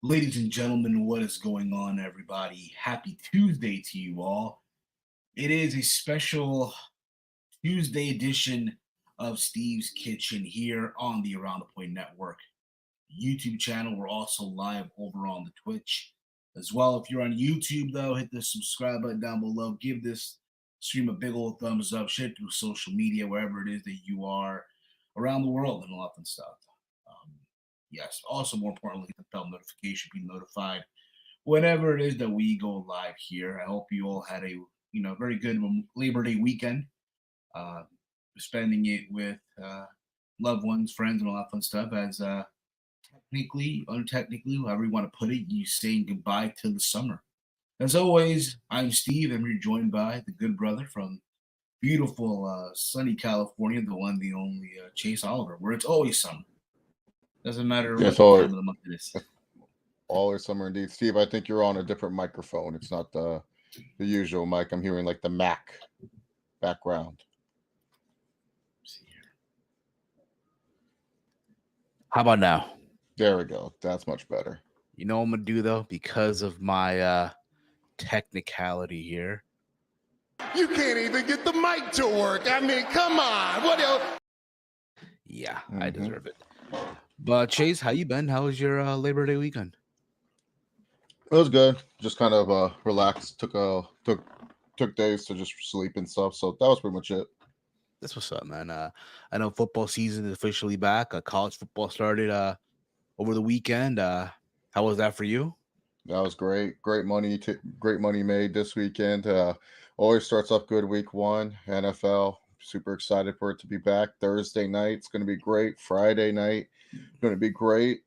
Ladies and gentlemen, what is going on, everybody? Happy Tuesday to you all. It is a special Tuesday edition of Steve's Kitchen here on the Around the Point Network YouTube channel. We're also live over on the Twitch as well. If you're on YouTube, though, hit the subscribe button down below. Give this stream a big old thumbs up. Share it through social media, wherever it is that you are around the world, and all that fun stuff. Yes, also more importantly, the bell notification, be notified whenever it is that we go live here. I hope you all had a very good Labor Day weekend, uh, spending it with loved ones, friends, and all that fun stuff. As technically, untechnically, however you want to put it, you saying goodbye to the summer. As always, I'm Steve, and we're joined by the good brother from beautiful sunny California, the one, the only Chase Oliver, where it's always summer. Doesn't matter what time of the month it is. Always summer indeed. Steve, I think you're on a different microphone. It's not the usual mic. I'm hearing like the Mac background. See here. How about now? There we go. That's much better. You know what I'm going to do, though? Because of my technicality here. You can't even get the mic to work. I mean, come on. What else? Yeah, I deserve it. But Chase, how you been? How was your Labor Day weekend? It was good. Just kind of relaxed. Took days to just sleep and stuff. So that was pretty much it. That's what's up, man. I know football season is officially back. College football started over the weekend. How was that for you? That was great. Great money made this weekend. Always starts off good week one. NFL. Super excited for it to be back. Thursday night, it's going to be great. Friday night, going to be great.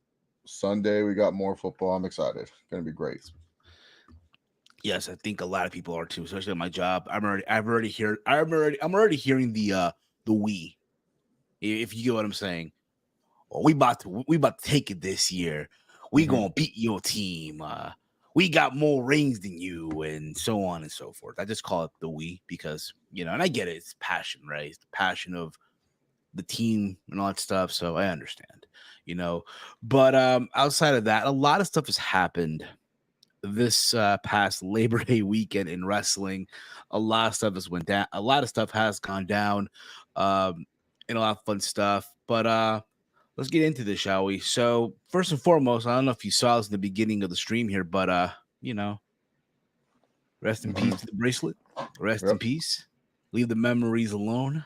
Sunday, we got more football. I'm excited. Going to be great. Yes, I think a lot of people are too, especially at my job. I'm already hearing the we. If you get what I'm saying. Well, we about to take it this year. We gonna beat your team. We got more rings than you, and so on and so forth. I just call it the we because, and I get it. It's passion, right? It's the passion of the team and all that stuff. So I understand, But outside of that, a lot of stuff has happened this past Labor Day weekend in wrestling. A lot of stuff has went down. A lot of stuff has gone down, and a lot of fun stuff. But let's get into this, shall we? So first and foremost, I don't know if you saw this in the beginning of the stream here, but rest in peace to the bracelet. Rest in peace. Leave the memories alone.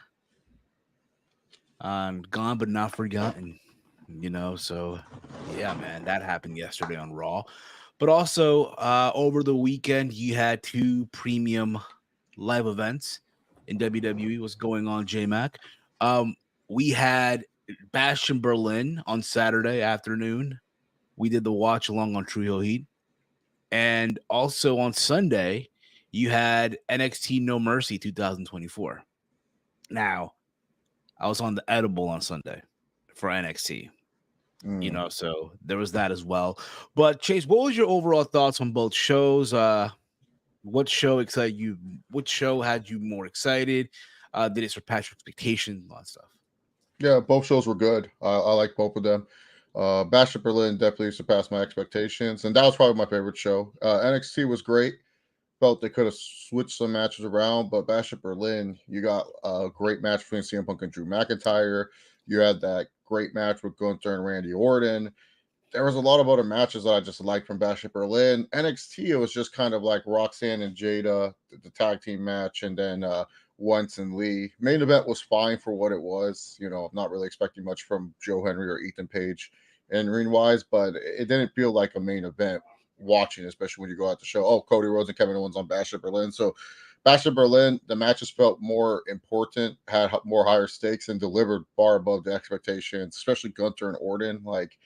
Gone but not forgotten. So yeah, man, that happened yesterday on Raw. But also over the weekend, you had two premium live events in WWE. What's going on, J-Mac? We had Bash in Berlin on Saturday afternoon. We did the watch along on True Heel Heat. And also on Sunday, you had NXT No Mercy 2024. Now, I was on the edible on Sunday for NXT. So there was that as well. But Chase, what was your overall thoughts on both shows? What show excited you? What show had you more excited? Did it surpass your expectations? All that stuff. Yeah, both shows were good. I like both of them. Bash at Berlin definitely surpassed my expectations, and that was probably my favorite show. NXT was great. Felt they could have switched some matches around, but Bash at Berlin, you got a great match between CM Punk and Drew McIntyre. You had that great match with Gunther and Randy Orton. There was a lot of other matches that I just liked from Bash at Berlin. NXT, it was just kind of like Roxanne and Jada, the tag team match, and then Wentz and Lee. Main event was fine for what it was. I'm not really expecting much from Joe Henry or Ethan Page in ring-wise, but it didn't feel like a main event watching, especially when you go out the show. Oh, Cody Rhodes and Kevin Owens on Bash at Berlin. So Bash at Berlin, the matches felt more important, had more higher stakes, and delivered far above the expectations, especially Gunther and Orton. Like,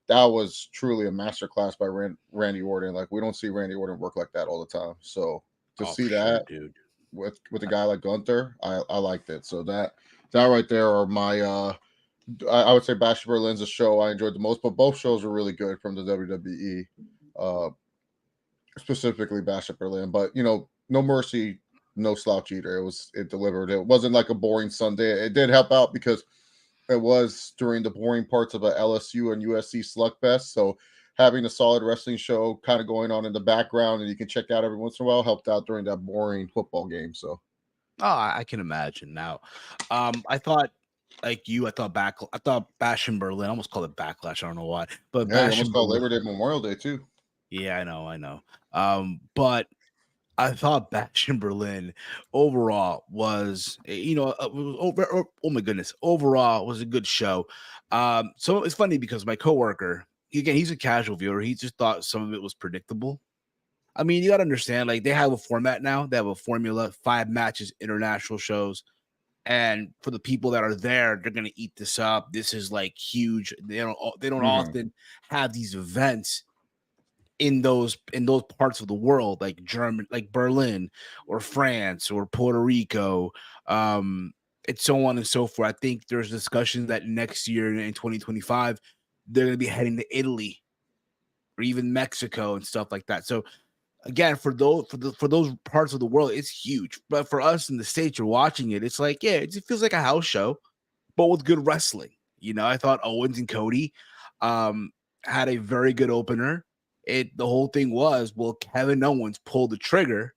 that was truly a masterclass by Randy Orton. Like, we don't see Randy Orton work like that all the time. So to see that, dude, with a guy like Gunther, I liked it. So that right there are my I would say Bash at Berlin's a show I enjoyed the most, but both shows were really good from the WWE, specifically Bash at Berlin. But No Mercy, no slouch either. It delivered. It wasn't like a boring Sunday. It did help out because it was during the boring parts of a LSU and USC slugfest. So having a solid wrestling show kind of going on in the background and you can check out every once in a while helped out during that boring football game. So I can imagine. Now, I thought like you, I thought Bash in Berlin. I almost called it Backlash. I don't know why, but yeah, you Bash in almost called Berlin. Labor Day Memorial Day too. Yeah, I know. But I thought Bash in Berlin overall was, oh my goodness, overall was a good show. So it's funny because my coworker, again, he's a casual viewer. He just thought some of it was predictable. I mean, you got to understand, like they have a format now. They have a formula, 5 matches, international shows. And for the people that are there, they're gonna eat this up. This is like huge. They don't often have these events in those parts of the world, like like Berlin or France or Puerto Rico, and so on and so forth. I think there's discussions that next year in 2025 they're gonna be heading to Italy or even Mexico and stuff like that. So again, for those parts of the world, it's huge. But for us in the States, you're watching it, it's like, yeah, it feels like a house show, but with good wrestling. I thought Owens and Cody had a very good opener. The whole thing was, well, Kevin Owens pulled the trigger,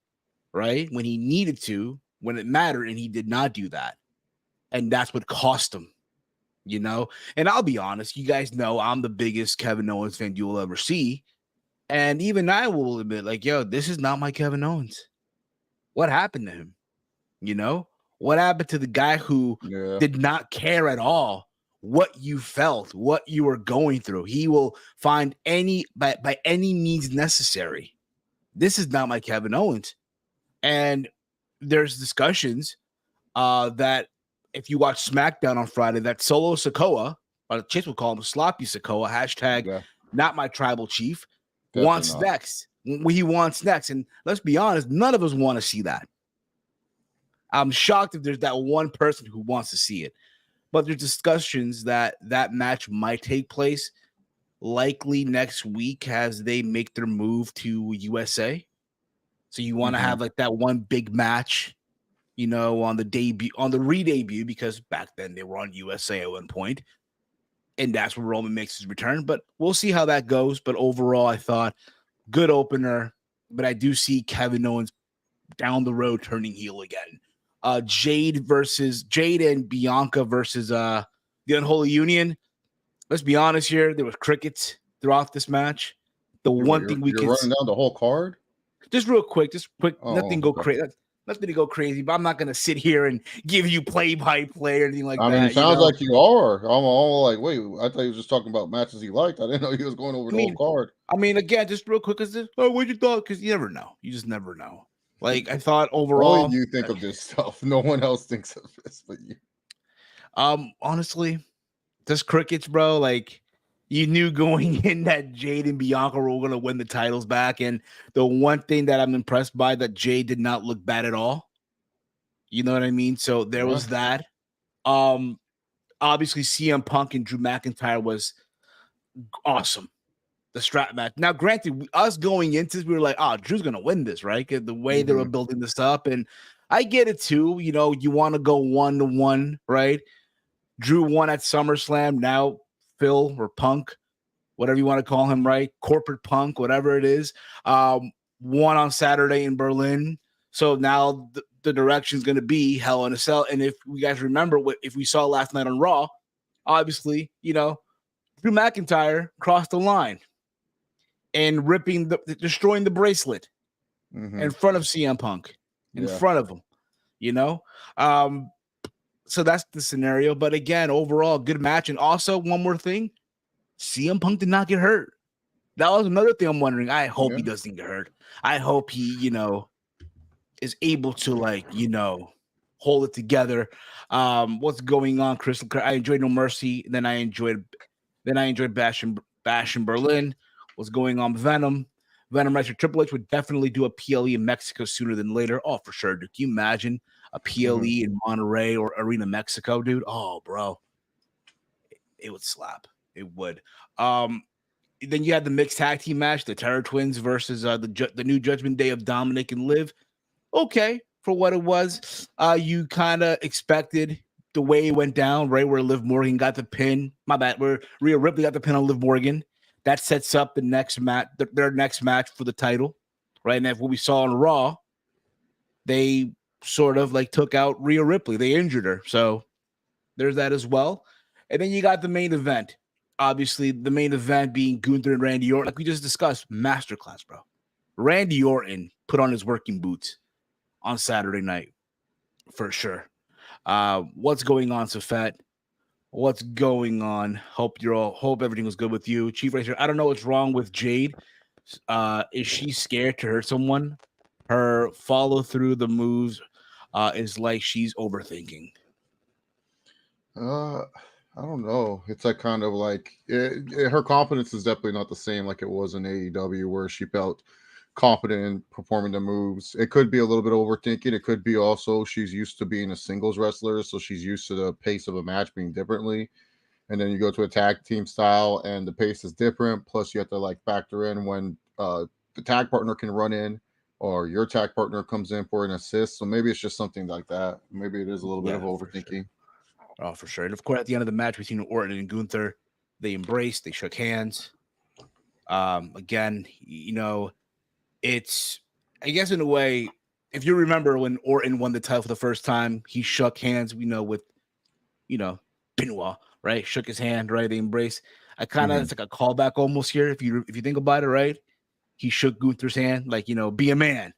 right, when he needed to, when it mattered, and he did not do that. And that's what cost him, And I'll be honest, you guys know I'm the biggest Kevin Owens fan you will ever see. And even I will admit, like, yo, this is not my Kevin Owens. What happened to him? What happened to the guy who did not care at all what you felt, what you were going through? He will find by any means necessary. This is not my Kevin Owens. And there's discussions that if you watch SmackDown on Friday, that Solo Sikoa, or Chase will call him Sloppy Sikoa, hashtag not my tribal chief, wants next. He wants next. And let's be honest, none of us want to see that. I'm shocked if there's that one person who wants to see it. But there's discussions that match might take place likely next week as they make their move to USA. So you want to have like that one big match, on the re-debut, because back then they were on USA at one point. And that's where Roman makes his return. But we'll see how that goes. But overall, I thought good opener. But I do see Kevin Owens down the road turning heel again. Jade and Bianca versus the Unholy Union. Let's be honest here. There was crickets throughout this match. One thing we can running down the whole card. Just quick. Nothing to go crazy, but I'm not gonna sit here and give you play-by-play or anything like that. I mean, it sounds like you are. I'm all like, wait, I thought he was just talking about matches he liked. I didn't know he was going over the whole card. I mean, again, just real quick, what'd you thought? Because you never know. You just never know. Like, I thought overall, only you think of this stuff. No one else thinks of this but you. Honestly, just crickets, bro. Like, you knew going in that Jade and Bianca were going to win the titles back. And the one thing that I'm impressed by, that Jade did not look bad at all. You know what I mean? So there was that. Obviously, CM Punk and Drew McIntyre was awesome. The strap match. Now, granted, us going into this, we were like, Drew's going to win this, right? The way they were building this up. And I get it too. You want to go 1-1, right? Drew won at SummerSlam. Now, Phil or Punk, whatever you want to call him, right? Corporate Punk, whatever it is, won on Saturday in Berlin. So now the direction is going to be Hell in a Cell. And if you guys remember if we saw last night on Raw, obviously, Drew McIntyre crossed the line and destroying the bracelet in front of CM Punk, in front of him, So that's the scenario. But again, overall, good match. And also, one more thing, CM Punk did not get hurt. That was another thing I'm wondering. I hope he doesn't get hurt. I hope he, is able to, hold it together. What's going on, Crystal? I enjoyed No Mercy. Then I enjoyed Bash in Berlin. What's going on, Venom? Venom wrestler Triple H would definitely do a PLE in Mexico sooner than later. Oh, for sure. Can you imagine a PLE in Monterrey or Arena, Mexico, dude? Oh, bro. It would slap. It would. Then you had the mixed tag team match, the Terror Twins versus the new Judgment Day of Dominic and Liv. Okay, for what it was. You kind of expected the way it went down, right? Where Liv Morgan got the pin. My bad. Where Rhea Ripley got the pin on Liv Morgan. that sets up the next match, their next match for the title, right? And that's what we saw on Raw. They sort of like took out Rhea Ripley. They injured her. So there's that as well. And then you got the main event. Obviously, the main event being Gunther and Randy Orton. Like we just discussed, masterclass, bro. Randy Orton put on his working boots on Saturday night for sure. What's going on, Safet? What's going on? Hope everything was good with you. Chief Racer, I don't know what's wrong with Jade. Is she scared to hurt someone? Her follow through the moves is like she's overthinking. I don't know. It's like kind of like her confidence is definitely not the same like it was in AEW, where she felt confident in performing the moves. It could be a little bit overthinking. It could be also she's used to being a singles wrestler, so she's used to the pace of a match being differently. And then you go to a tag team style, and the pace is different. Plus, you have to like factor in when the tag partner can run in, or your tag partner comes in for an assist. So maybe it's just something like that. Maybe it is a little bit of overthinking. Oh, for sure. And of course, at the end of the match between Orton and Gunther, they embraced, they shook hands. Again, you know, it's, I guess in a way, if you remember when Orton won the title for the first time, he shook hands, with, Benoit, right? Shook his hand, right? They embraced. I kind of, it's like a callback almost here. If you think about it, right? He shook Gunther's hand, like, be a man.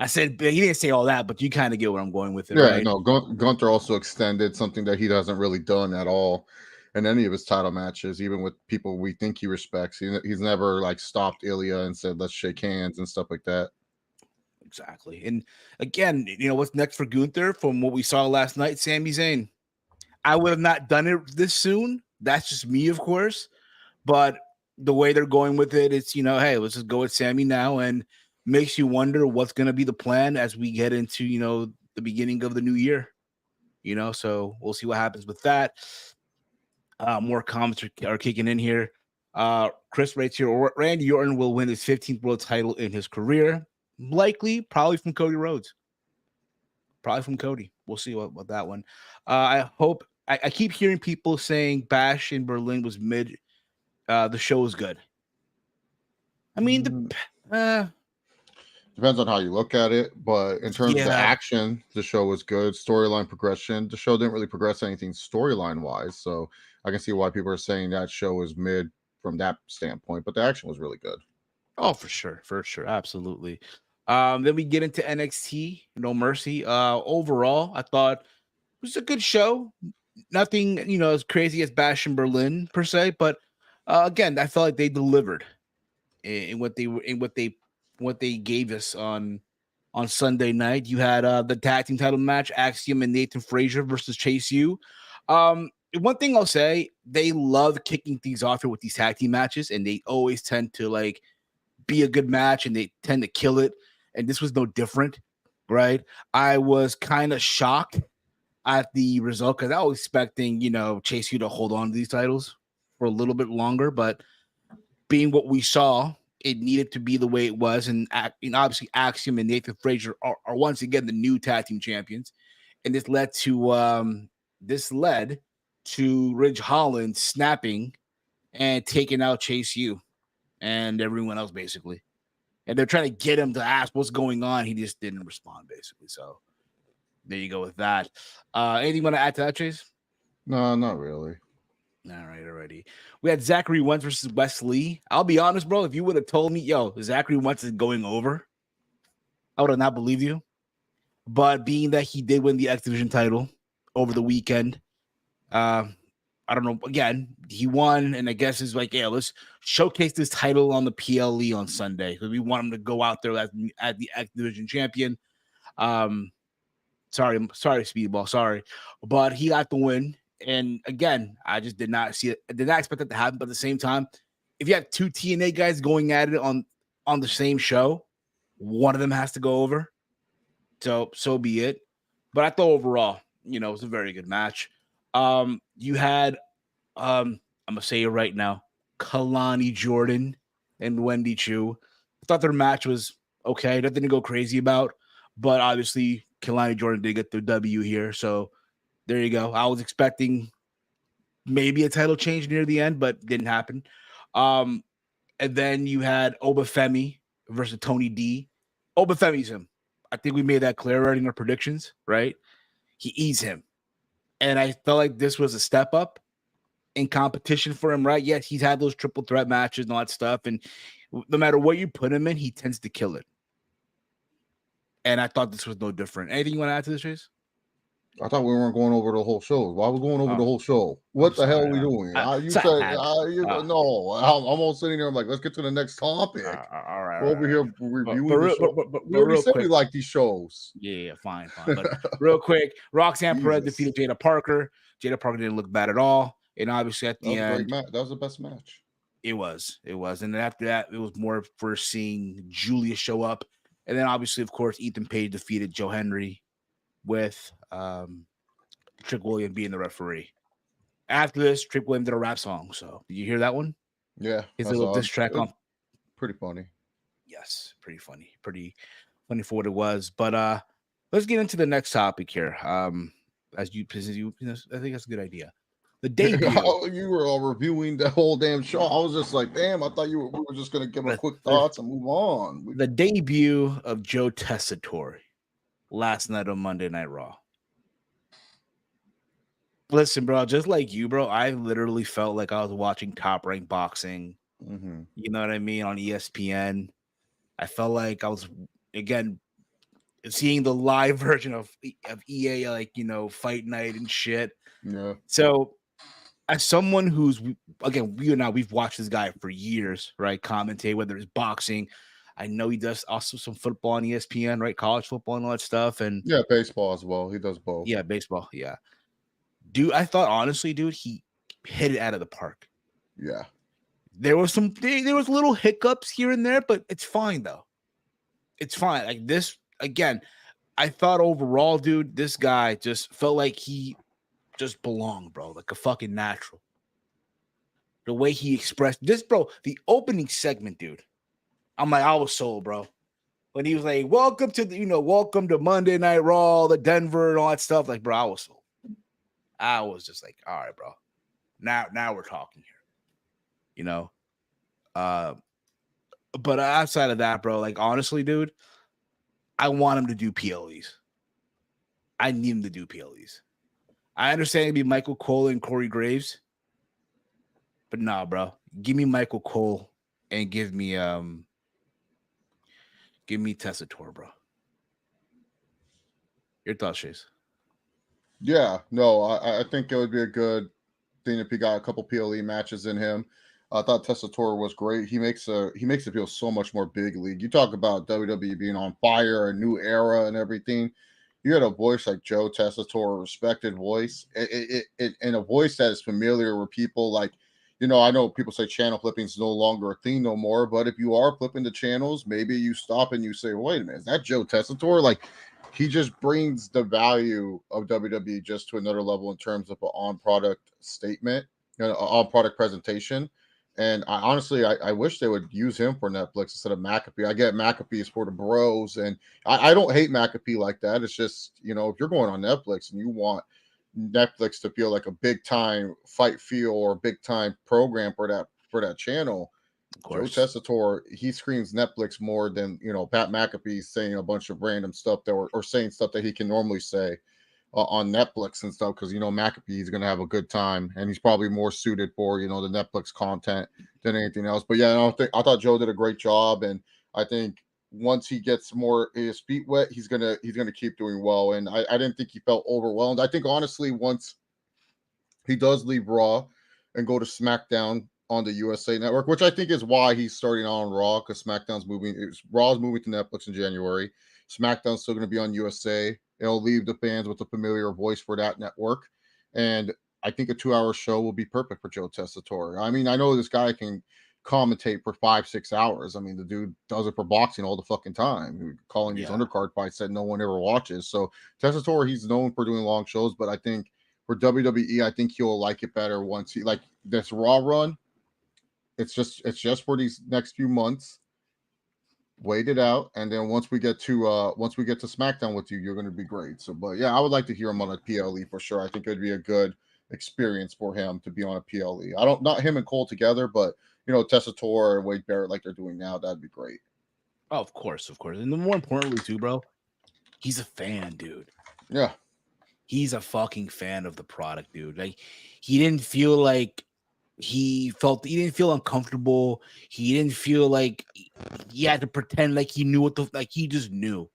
I said, he didn't say all that, but you kind of get where I'm going with it, right? No, Gunther also extended something that he hasn't really done at all in any of his title matches, even with people we think he respects. He's never like stopped Ilya and said, let's shake hands and stuff like that. Exactly. And again, what's next for Gunther from what we saw last night? Sami Zayn. I would have not done it this soon. That's just me, of course. But the way they're going with it, it's, hey, let's just go with Sami now, and makes you wonder what's going to be the plan as we get into, the beginning of the new year, so we'll see what happens with that. More comments are kicking in here. Chris writes here, Randy Orton will win his 15th world title in his career. Probably from Cody Rhodes. Probably from Cody. We'll see what that one. I hope, I keep hearing people saying Bash in Berlin was mid. The show was good. I mean, depends on how you look at it, but in terms of the action, the show was good. Storyline progression, the show didn't really progress anything storyline wise, so I can see why people are saying that show was mid from that standpoint, but the action was really good. Oh, for sure, absolutely. Then we get into NXT, No Mercy. Overall, I thought it was a good show. Nothing, as crazy as Bash in Berlin per se, but again, I felt like they delivered in what they gave us on Sunday night. You had the tag team title match, Axiom and Nathan Frazier versus Chase U. One thing I'll say, they love kicking things off here with these tag team matches, and they always tend to like be a good match, and they tend to kill it. And this was no different, right? I was kind of shocked at the result because I was expecting, Chase U to hold on to these titles for a little bit longer, but being what we saw, it needed to be the way it was. And obviously Axiom and Nathan Frazier are once again the new tag team champions. And this led to Ridge Holland snapping and taking out Chase U and everyone else basically. And they're trying to get him to ask what's going on. He just didn't respond basically. So there you go with that. Anything you want to add to that, Chase? No, not really. All right, already. We had Zachary Wentz versus Wes Lee. I'll be honest, bro. If you would have told me, Zachary Wentz is going over, I would have not believed you. But being that he did win the X Division title over the weekend, I don't know. Again, he won, and I guess it's like, let's showcase this title on the PLE on Sunday because we want him to go out there as the X Division champion. Sorry, Speedball, sorry, but he got the win. And again, I just did not see it. I did not expect that to happen. But at the same time, if you have two TNA guys going at it on the same show, one of them has to go over. So be it. But I thought overall, it was a very good match. You had, I'm gonna say it right now, Kalani Jordan and Wendy Chu. I thought their match was okay. Nothing to go crazy about. But obviously, Kalani Jordan did get the W here. So there you go. I was expecting maybe a title change near the end, but didn't happen. And then you had Obafemi versus Tony D. Obafemi's him. I think we made that clear already in our predictions, right? He's him. And I felt like this was a step up in competition for him, right? Yes, he's had those triple threat matches and all that stuff. And no matter what you put him in, he tends to kill it. And I thought this was no different. Anything you want to add to this, Chase? I thought we weren't going over the whole show. Why are we going over the whole show? What the hell are we doing? No, I'm all sitting there. I'm like, let's get to the next topic. All right. We're over here reviewing the show. But we already said quick. we like these shows. Yeah, fine. But real quick, Roxanne Perez defeated Jada Parker. Jada Parker didn't look bad at all. And obviously at the end, that was the best match. It was. And then after that, it was more for seeing Julia show up. And then obviously, of course, Ethan Page defeated Joe Henry with Trick William being the referee. After this, Trick William did a rap song. So did you hear that one? Yeah. His little diss track on. Pretty funny. Yes, pretty funny. Pretty funny for what it was. But let's get into the next topic here. I think that's a good idea. The debut. You were all reviewing the whole damn show. I was just like, damn, I thought we were just going to give a quick thoughts and move on. The debut of Joe Tessitore last night on Monday Night Raw. Listen, bro, just like you, bro, I literally felt like I was watching Top Rank Boxing. Mm-hmm. You know what I mean? On ESPN. I felt like I was, again, seeing the live version of EA, like, Fight Night and shit. Yeah. So, as someone who's, again, we've watched this guy for years, right? Commentate, whether it's boxing. I know he does also some football on ESPN, right? College football and all that stuff. And yeah, baseball as well. He does both. Yeah, baseball. Yeah. Dude, I thought, honestly, dude, he hit it out of the park. Yeah. There was little hiccups here and there, but it's fine, though. It's fine. Like this, again, I thought overall, dude, this guy just felt like he just belonged, bro, like a fucking natural. The way he expressed this, bro, the opening segment, dude. I'm like, I was sold, bro. When he was like, welcome to Monday Night Raw, the Denver and all that stuff. Like, bro, I was sold. I was just like, all right, bro. Now we're talking here. But outside of that, bro, like honestly, dude, I want him to do PLEs. I need him to do PLEs. I understand it'd be Michael Cole and Corey Graves, but nah, bro. Give me Michael Cole and give me Tessitore, bro. Your thoughts, Chase? Yeah, no, I think it would be a good thing if he got a couple PLE matches in him. I thought Tessitore was great. He makes it feel so much more big league. You talk about WWE being on fire, a new era, and everything. You had a voice like Joe Tessitore, a respected voice, and a voice that is familiar with people. Like, I know people say channel flipping is no longer a thing no more, but if you are flipping the channels, maybe you stop and you say, wait a minute, is that Joe Tessitore? Like, he just brings the value of WWE just to another level in terms of an on-product statement, on-product presentation. And I wish they would use him for Netflix instead of McAfee. I get McAfee is for the bros, and I don't hate McAfee like that. It's just, if you're going on Netflix and you want Netflix to feel like a big time fight feel or big time program for that channel, Joe Tessitore, he screams Netflix more than Pat McAfee saying a bunch of random stuff that or saying stuff that he can normally say on Netflix and stuff, because McAfee is going to have a good time and he's probably more suited for the Netflix content than anything else. But yeah, I thought Joe did a great job, and I think once he gets more his feet wet, he's gonna keep doing well. And I didn't think he felt overwhelmed. I think honestly, once he does leave Raw and go to SmackDown on the USA Network, which I think is why he's starting on Raw, because SmackDown's Raw's moving to Netflix in January. SmackDown's still going to be on USA. It'll leave the fans with a familiar voice for that network. And I think a 2-hour show will be perfect for Joe Tessitore. I mean, I know this guy can commentate for 5-6 hours. I mean, the dude does it for boxing all the fucking time, calling these undercard fights that no one ever watches. So Tessitore, he's known for doing long shows, but I think for WWE, I think he'll like it better once he, like this Raw run. It's just for these next few months. Wait it out, and then once we get to SmackDown with you, you're going to be great. So, but yeah, I would like to hear him on a PLE for sure. I think it'd be a good experience for him to be on a PLE. Not him and Cole together, but Tessitore and Wade Barrett like they're doing now, that'd be great. Oh, of course. And then more importantly, too, bro, he's a fan, dude. Yeah. He's a fucking fan of the product, dude. Like, he didn't feel like he didn't feel uncomfortable. He didn't feel like he had to pretend like he knew he just knew.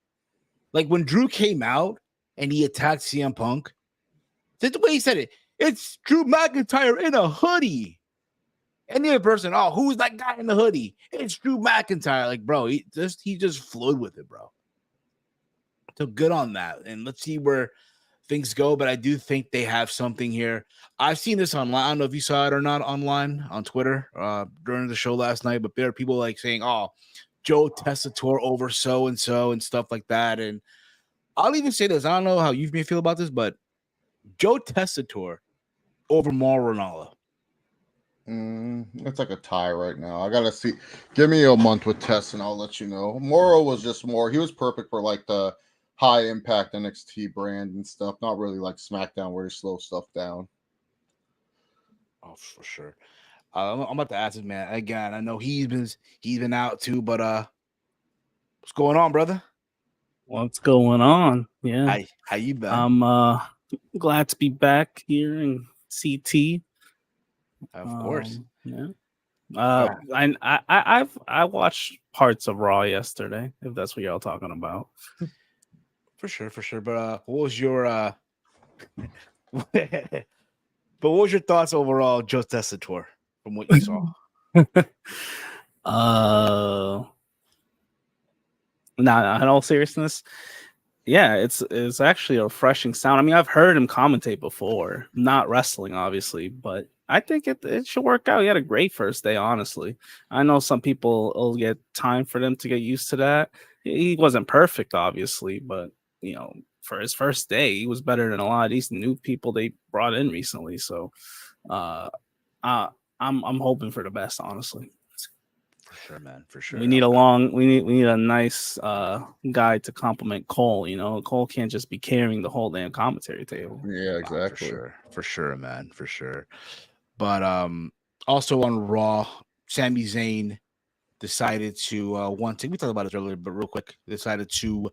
Like, when Drew came out and he attacked CM Punk, that's the way he said it. It's Drew McIntyre in a hoodie. And the other person, oh, who's that guy in the hoodie? It's Drew McIntyre. Like, bro, he just flowed with it, bro. So good on that. And let's see where things go. But I do think they have something here. I've seen this online. I don't know if you saw it or not online on Twitter during the show last night. But there are people like saying, oh, Joe Tessitore over so-and-so and stuff like that. And I'll even say this. I don't know how you may feel about this, but Joe Tessitore over Mauro Ranallo. It's like a tie right now. I gotta see. Give me a month with Tess, and I'll let you know. Moro was just more. He was perfect for like the high impact NXT brand and stuff. Not really like SmackDown where he slows stuff down. Oh, for sure. I'm about to ask this man again. I know he's been out too, but what's going on, brother? What's going on? Yeah, how you been? I'm glad to be back here in CT. Of course. Yeah. I watched parts of Raw yesterday, if that's what y'all talking about. For sure. But what was your but what was your thoughts overall, Joe Tessitore, from what you saw? Nah, in all seriousness, yeah, it's actually a refreshing sound. I mean, I've heard him commentate before, not wrestling, obviously, but I think it should work out. He had a great first day, honestly. I know some people will get time for them to get used to that. He wasn't perfect, obviously, but for his first day, he was better than a lot of these new people they brought in recently. So, I'm hoping for the best, honestly. For sure, man. For sure. We need a nice guy to complement Cole. Cole can't just be carrying the whole damn commentary table. Yeah, exactly. For sure, man. For sure. But also on Raw, Sami Zayn decided to we talked about this earlier, but real quick, decided to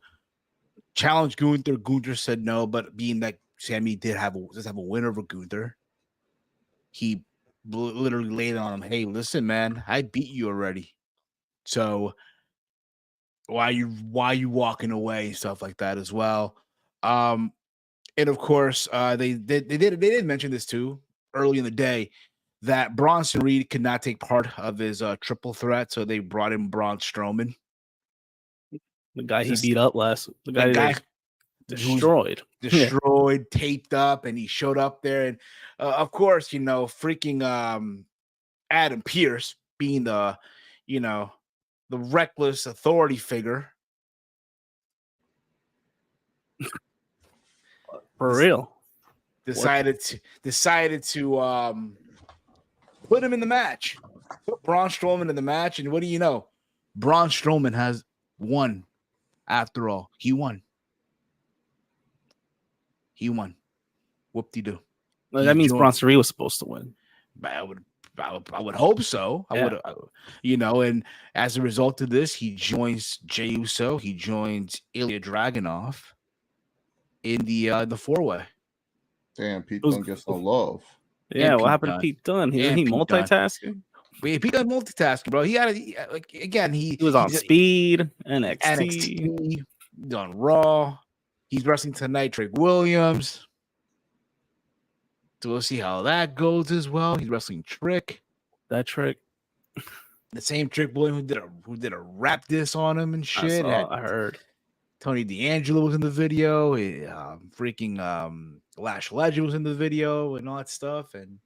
challenge Gunther. Gunther said no, but being that Sami does have a win over Gunther, he literally laid on him, hey, listen, man, I beat you already. So why you walking away and stuff like that as well. And of course, they did mention this too early in the day that Bronson Reed could not take part of his triple threat, so they brought in Braun Strowman. The guy he beat up the guy destroyed, taped up, and he showed up there. And of course, freaking Adam Pearce being the reckless authority figure. For real. Decided to put him in the match. Put Braun Strowman in the match, and what do you know? Braun Strowman has won. After all, he won. Whoop-de-doo. Well, that means Bronson Reed was supposed to win. I would hope so. Yeah. And as a result of this, he joins Jey Uso. He joins Ilya Dragunov in the four-way. Damn, Pete Dunne gets no love. Yeah, what happened to Pete Dunne? He multitasking? Pete Dunne multitasking, bro. He was on Speed, NXT, on Raw. He's wrestling tonight, Trick Williams. So we'll see how that goes as well. He's wrestling Trick. That Trick. The same Trick Williams who did a rap diss on him and shit. I heard. Tony D'Angelo was in the video. Lash Legend was in the video and all that stuff. And,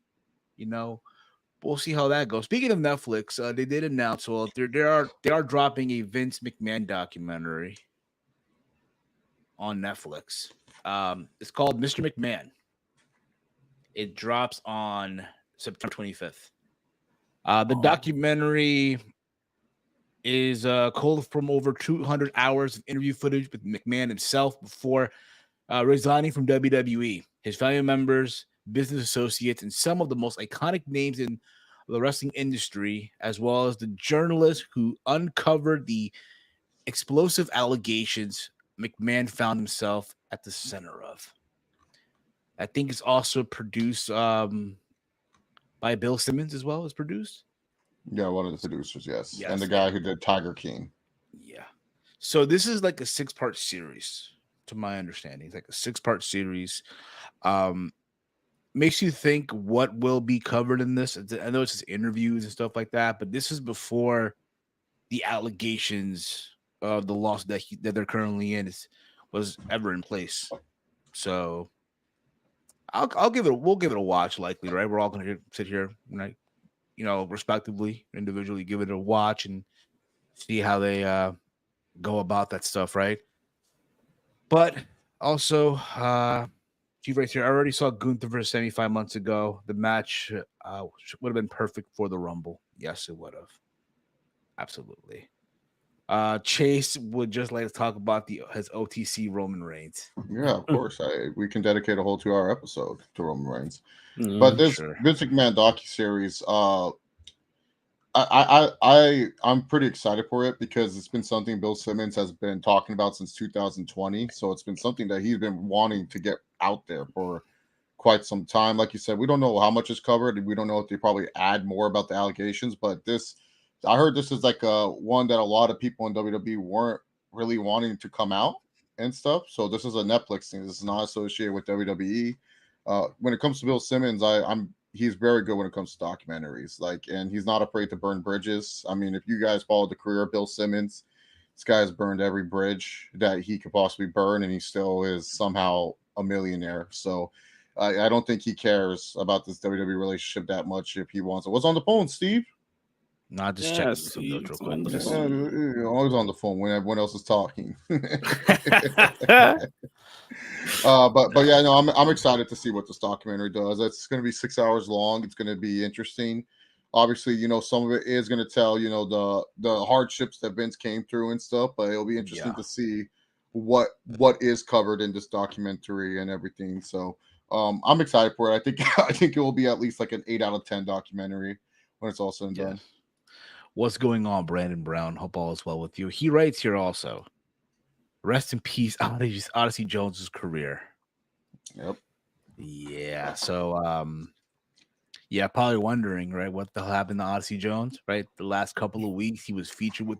we'll see how that goes. Speaking of Netflix, they did announce, they are dropping a Vince McMahon documentary on Netflix. It's called Mr. McMahon. It drops on September 25th. The documentary is culled from over 200 hours of interview footage with McMahon himself before resigning from WWE. His family members, business associates, and some of the most iconic names in the wrestling industry, as well as the journalist who uncovered the explosive allegations McMahon found himself at the center of. I think it's also produced by Bill Simmons as well as produced. Yeah, one of the producers, yes. Yes, And the guy who did Tiger King. Yeah. So this is like a 6-part series, to my understanding. It's like a 6-part series. Makes you think what will be covered in this. I know it's just interviews and stuff like that, but this is before the allegations of the loss that they're currently in was ever in place. So we'll give it a watch, likely, right? We're all gonna sit here, right? Respectively, individually, give it a watch and see how they go about that stuff, right? But also, Chief right here, I already saw Gunther versus Sami 5 months ago. The match would have been perfect for the Rumble. Yes, it would have. Absolutely. Chase would just like to talk about his OTC Roman Reigns. Yeah, of course. We can dedicate a whole 2-hour episode to Roman Reigns. Mm, But this sure. Vince McMahon docuseries, I'm pretty excited for it because it's been something Bill Simmons has been talking about since 2020. So it's been something that he's been wanting to get out there for quite some time. Like you said, we don't know how much is covered. We don't know if they probably add more about the allegations, but I heard this is like one that a lot of people in WWE weren't really wanting to come out and stuff. So this is a Netflix thing. This is not associated with WWE. When it comes to Bill Simmons, he's very good when it comes to documentaries. And he's not afraid to burn bridges. I mean, if you guys follow the career of Bill Simmons, this guy has burned every bridge that he could possibly burn, and he still is somehow a millionaire. So I don't think he cares about this WWE relationship that much if he wants it. What's on the phone, Steve? Not just Yeah, checking some notes real Steve's on quick. the Just- phone. Always on the phone when everyone else is talking. But yeah, no, I'm excited to see what this documentary does. It's going to be 6 hours long. It's going to be interesting. Obviously, some of it is going to tell the hardships that Vince came through and stuff. But it'll be interesting to see what is covered in this documentary and everything. So I'm excited for it. I think it will be at least like an 8 out of 10 documentary when it's all said and done. What's going on, Brandon Brown? Hope all is well with you. He writes here also. Rest in peace, Odyssey Jones's career. Yep. Yeah. So, probably wondering, right, what the hell happened to Odyssey Jones, right? The last couple of weeks, he was featured with,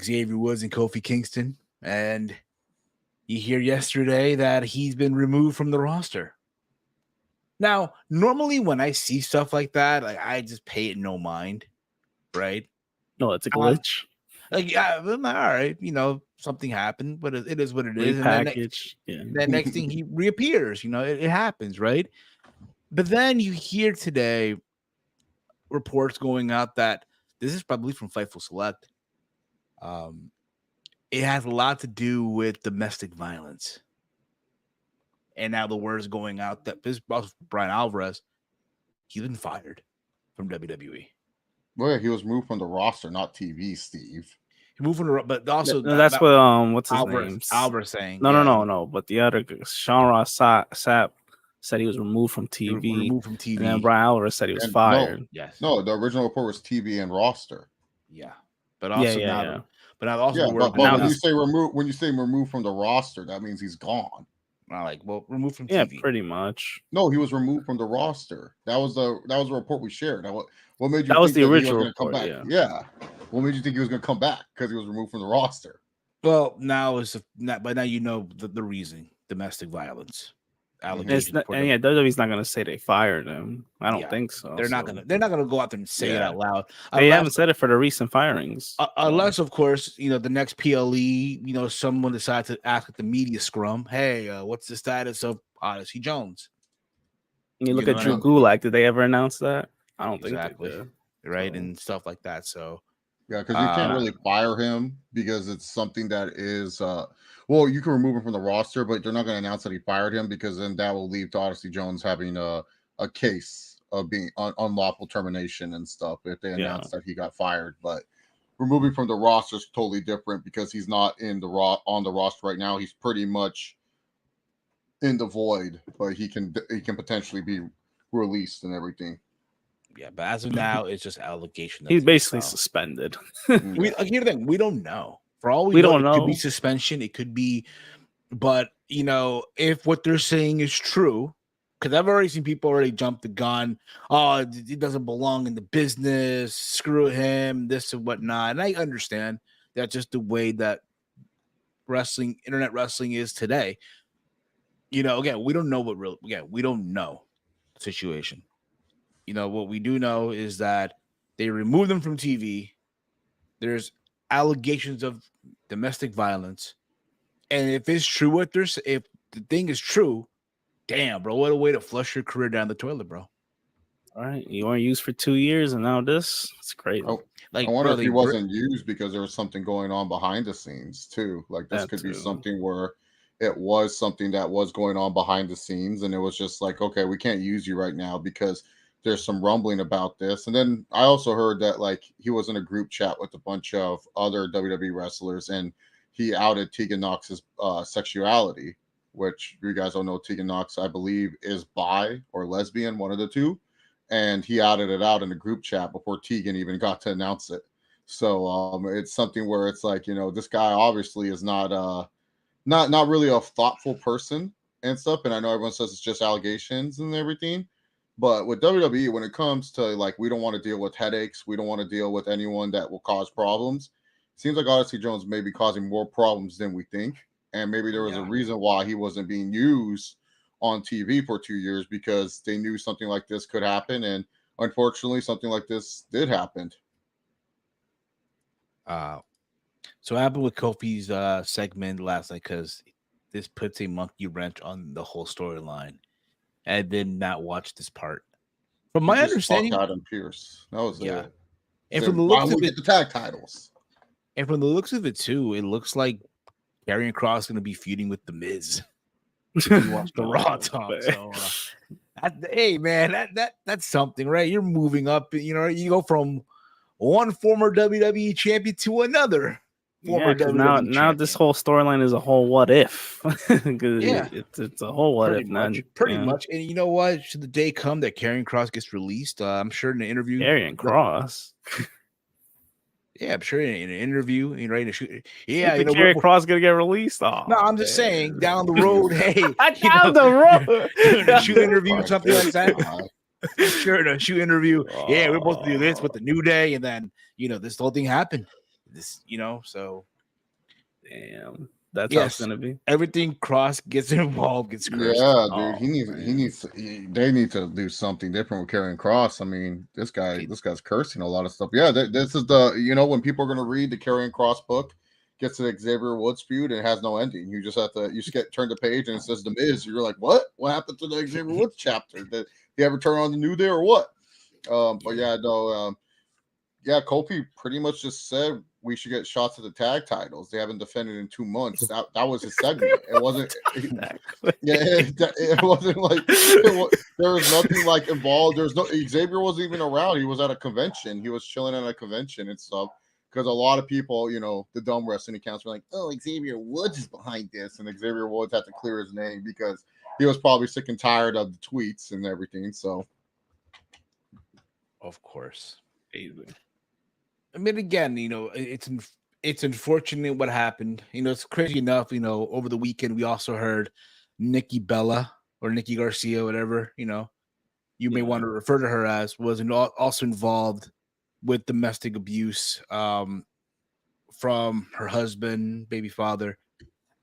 Xavier Woods and Kofi Kingston, and you hear yesterday that he's been removed from the roster. Now, normally when I see stuff like that, I just pay it no mind, right? No, it's a glitch. I'm like, all right, something happened, but it is what it is. Repackage. And then next thing he reappears, it happens, right? But then you hear today reports going out that this is probably from Fightful Select. It has a lot to do with domestic violence. And now the word is going out that this Brian Alvarez, he's been fired from WWE. Well, yeah, he was moved from the roster, not TV, Steve. He moved from the, but also that's what what's his name? Alvarez saying. No. But the other Sean Ross Sapp said he was removed from TV. Removed from TV. And then Brian Alvarez said he was fired. No, the original report was TV and roster. Yeah. But also But now also but when you say removed from the roster, that means he's gone. Removed from TV. Yeah, pretty much. No, he was removed from the roster. That was the report we shared. What made you that was think the that original he was report, come back? Yeah. What made you think he was going to come back? Because he was removed from the roster. Well, now but now the reason: domestic violence allegations. WWE's not going to say they fired him. I don't think so. They're not going to go out there and say it out loud. They haven't said it for the recent firings, unless, of course, the next PLE, someone decides to ask at the media scrum, "Hey, what's the status of Odyssey Jones?" You look at Drew Gulak. Did they ever announce that? I don't think they did. Right, and stuff like that. So yeah, because you can't really fire him because it's something that is you can remove him from the roster, but they're not going to announce that he fired him because then that will lead to Odyssey Jones having a case of being unlawful termination and stuff if they announce that he got fired. But removing from the roster is totally different because he's not on the roster right now. He's pretty much in the void, but he can potentially be released and everything. Yeah, but as of now, it's just allegation. He's basically so. suspended. Here's the thing: we don't know. For all We don't it could be know. suspension. It could be, but if what they're saying is true, because I've already seen people already jump the gun. Oh, he doesn't belong in the business. Screw him. This and whatnot. And I understand that's just the way that internet wrestling is today. Again, we don't know we don't know the situation. What we do know is that they removed them from TV. There's allegations of domestic violence. And if it's true if the thing is true, damn, bro, what a way to flush your career down the toilet, bro. All right, you weren't used for 2 years, and now this. It's crazy. Oh, Like, I wonder bro, if he wasn't used because there was something going on behind the scenes too. Like this That could be too. something where it was something that was going on behind the scenes, and it was just like, okay, we can't use you right now because there's some rumbling about this. And then I also heard that like he was in a group chat with a bunch of other WWE wrestlers, and he outed Tegan Knox's sexuality, which you guys don't know. Tegan Knox, I believe, is bi or lesbian, one of the two. And he outed it out in the group chat before Tegan even got to announce it. So it's something where it's like, this guy obviously is not really a thoughtful person and stuff. And I know everyone says it's just allegations and everything. But with WWE, when it comes to like, we don't want to deal with headaches, we don't want to deal with anyone that will cause problems. It seems like Odyssey Jones may be causing more problems than we think. And maybe there was a reason why he wasn't being used on TV for 2 years, because they knew something like this could happen. And unfortunately, something like this did happen. So what happened with Kofi's segment last night, because this puts a monkey wrench on the whole storyline. I did not watch this part. From my understanding, Adam Pierce. That was it. And So from the why looks would of we it, get the tag titles? and from the looks of it too, it looks like Karrion Kross is going to be feuding with the Miz. If you watch the Raw talk, so hey man, that's something, right? You're moving up. You go from one former WWE champion to another former because WWE now champion. this whole storyline is a whole what if. Yeah. it's a whole what if. Pretty much. And you know what? Should the day come that Karrion Kross gets released, I'm sure in an interview. Karrion Kross. Yeah, I'm sure in an interview, ready to shoot. Yeah, Karrion Kross gonna get released. Oh, no, I'm just saying down the road. Hey, down the road, in a shoot interview, something like that. Sure, in a shoot interview. Yeah, we're supposed to do this with the New Day, and then this whole thing happened. So damn, that's how it's gonna be. Everything Kross gets involved gets cursed. Yeah, dude, they need to do something different with Karrion Kross. I mean, this guy's cursing a lot of stuff. Yeah, this is when people are going to read the Karrion Kross book, gets to the Xavier Woods feud, and it has no ending. You just turn the page and it says The Miz. You're like, what happened to the Xavier Woods chapter? Did he ever turn on the New Day or what? But yeah, no, Kofi pretty much just said we should get shots at the tag titles. They haven't defended in 2 months. That was his segment. It wasn't. It wasn't like there was nothing like involved. There's no Xavier wasn't even around. He was at a convention. He was chilling at a convention and stuff. Because a lot of people, the dumb wrestling accounts were like, "Oh, Xavier Woods is behind this," and Xavier Woods had to clear his name because he was probably sick and tired of the tweets and everything. So, of course. I mean, again, it's unfortunate what happened. It's crazy enough. Over the weekend we also heard Nikki Bella or Nikki Garcia, whatever you may want to refer to her as, was also involved with domestic abuse from her husband, baby father,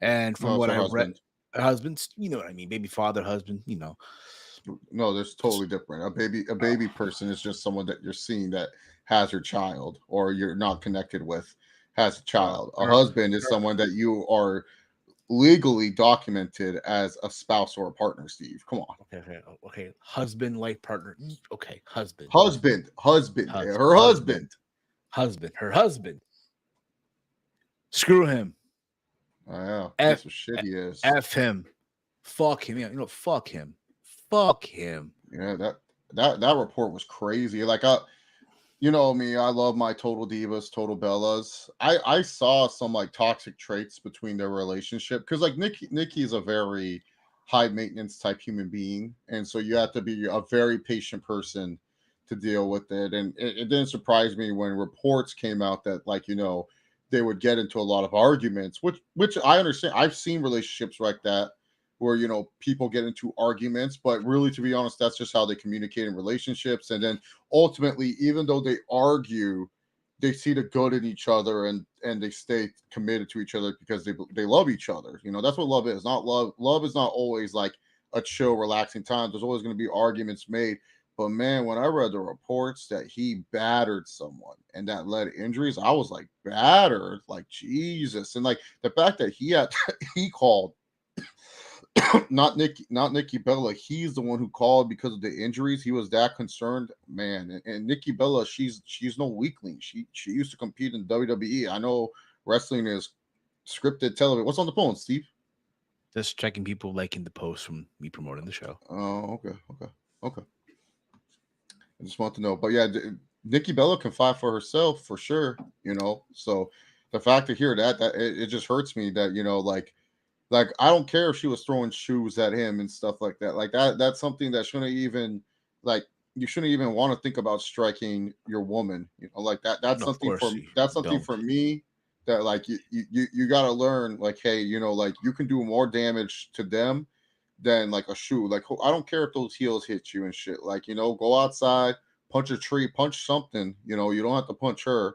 and from what I read, her husband's. You know what I mean? Baby father, husband. No, there's totally different. A baby person is just someone that you're seeing that has your child or you're not connected with, has a child. A husband is someone that you are legally documented as a spouse or a partner. Steve, come on. Okay. Husband, life partner. Okay, husband. Her husband. Screw him. Oh yeah, that's what shit he is. F him. Fuck him. Fuck him. Fuck him. Yeah, that report was crazy. Like me, I love my total divas, total bellas. I saw some like toxic traits between their relationship because like Nikki is a very high maintenance type human being, and so you have to be a very patient person to deal with it. And it didn't surprise me when reports came out that, like, they would get into a lot of arguments, which I understand. I've seen relationships like that where, people get into arguments, but really, to be honest, that's just how they communicate in relationships. And then ultimately, even though they argue, they see the good in each other, and they stay committed to each other because they love each other. That's what love is. Not love. Love is not always like a chill, relaxing time. There's always going to be arguments made. But man, when I read the reports that he battered someone and that led injuries, I was like, battered, like Jesus. And like the fact that he called not Nikki Bella, he's the one who called because of the injuries. He was that concerned, man. And Nikki Bella, she's no weakling. She used to compete in WWE. I know wrestling is scripted television. What's on the phone, Steve? Just checking people liking the post from me promoting the show. Oh, okay. I just want to know. But yeah, Nikki Bella can fight for herself for sure, So the fact to hear that it just hurts me that, like I don't care if she was throwing shoes at him and stuff like that. Like that's something that shouldn't even, like, you shouldn't even want to think about striking your woman. Like that. That's something for me that, like, you got to learn, like, hey, like, you can do more damage to them than like a shoe. Like, I don't care if those heels hit you and shit. Like, go outside, punch a tree, punch something. You don't have to punch her.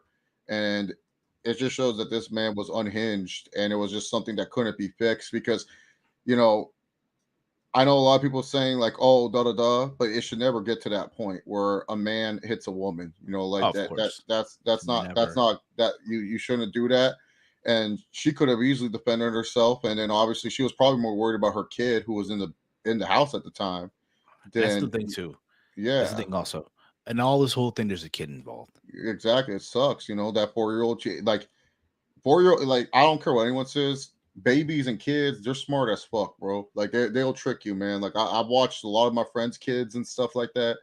And it just shows that this man was unhinged, and it was just something that couldn't be fixed because, I know a lot of people saying like, oh, but it should never get to that point where a man hits a woman. Like that's not that you shouldn't do that. And she could have easily defended herself, and then obviously she was probably more worried about her kid who was in the house at the time. That's the thing too. Yeah, that's the thing also. And all this whole thing, there's a kid involved. Exactly, it sucks. That 4-year-old, like 4-year-old, like I don't care what anyone says. Babies and kids, they're smart as fuck, bro. Like they'll trick you, man. Like I've watched a lot of my friends' kids and stuff like that.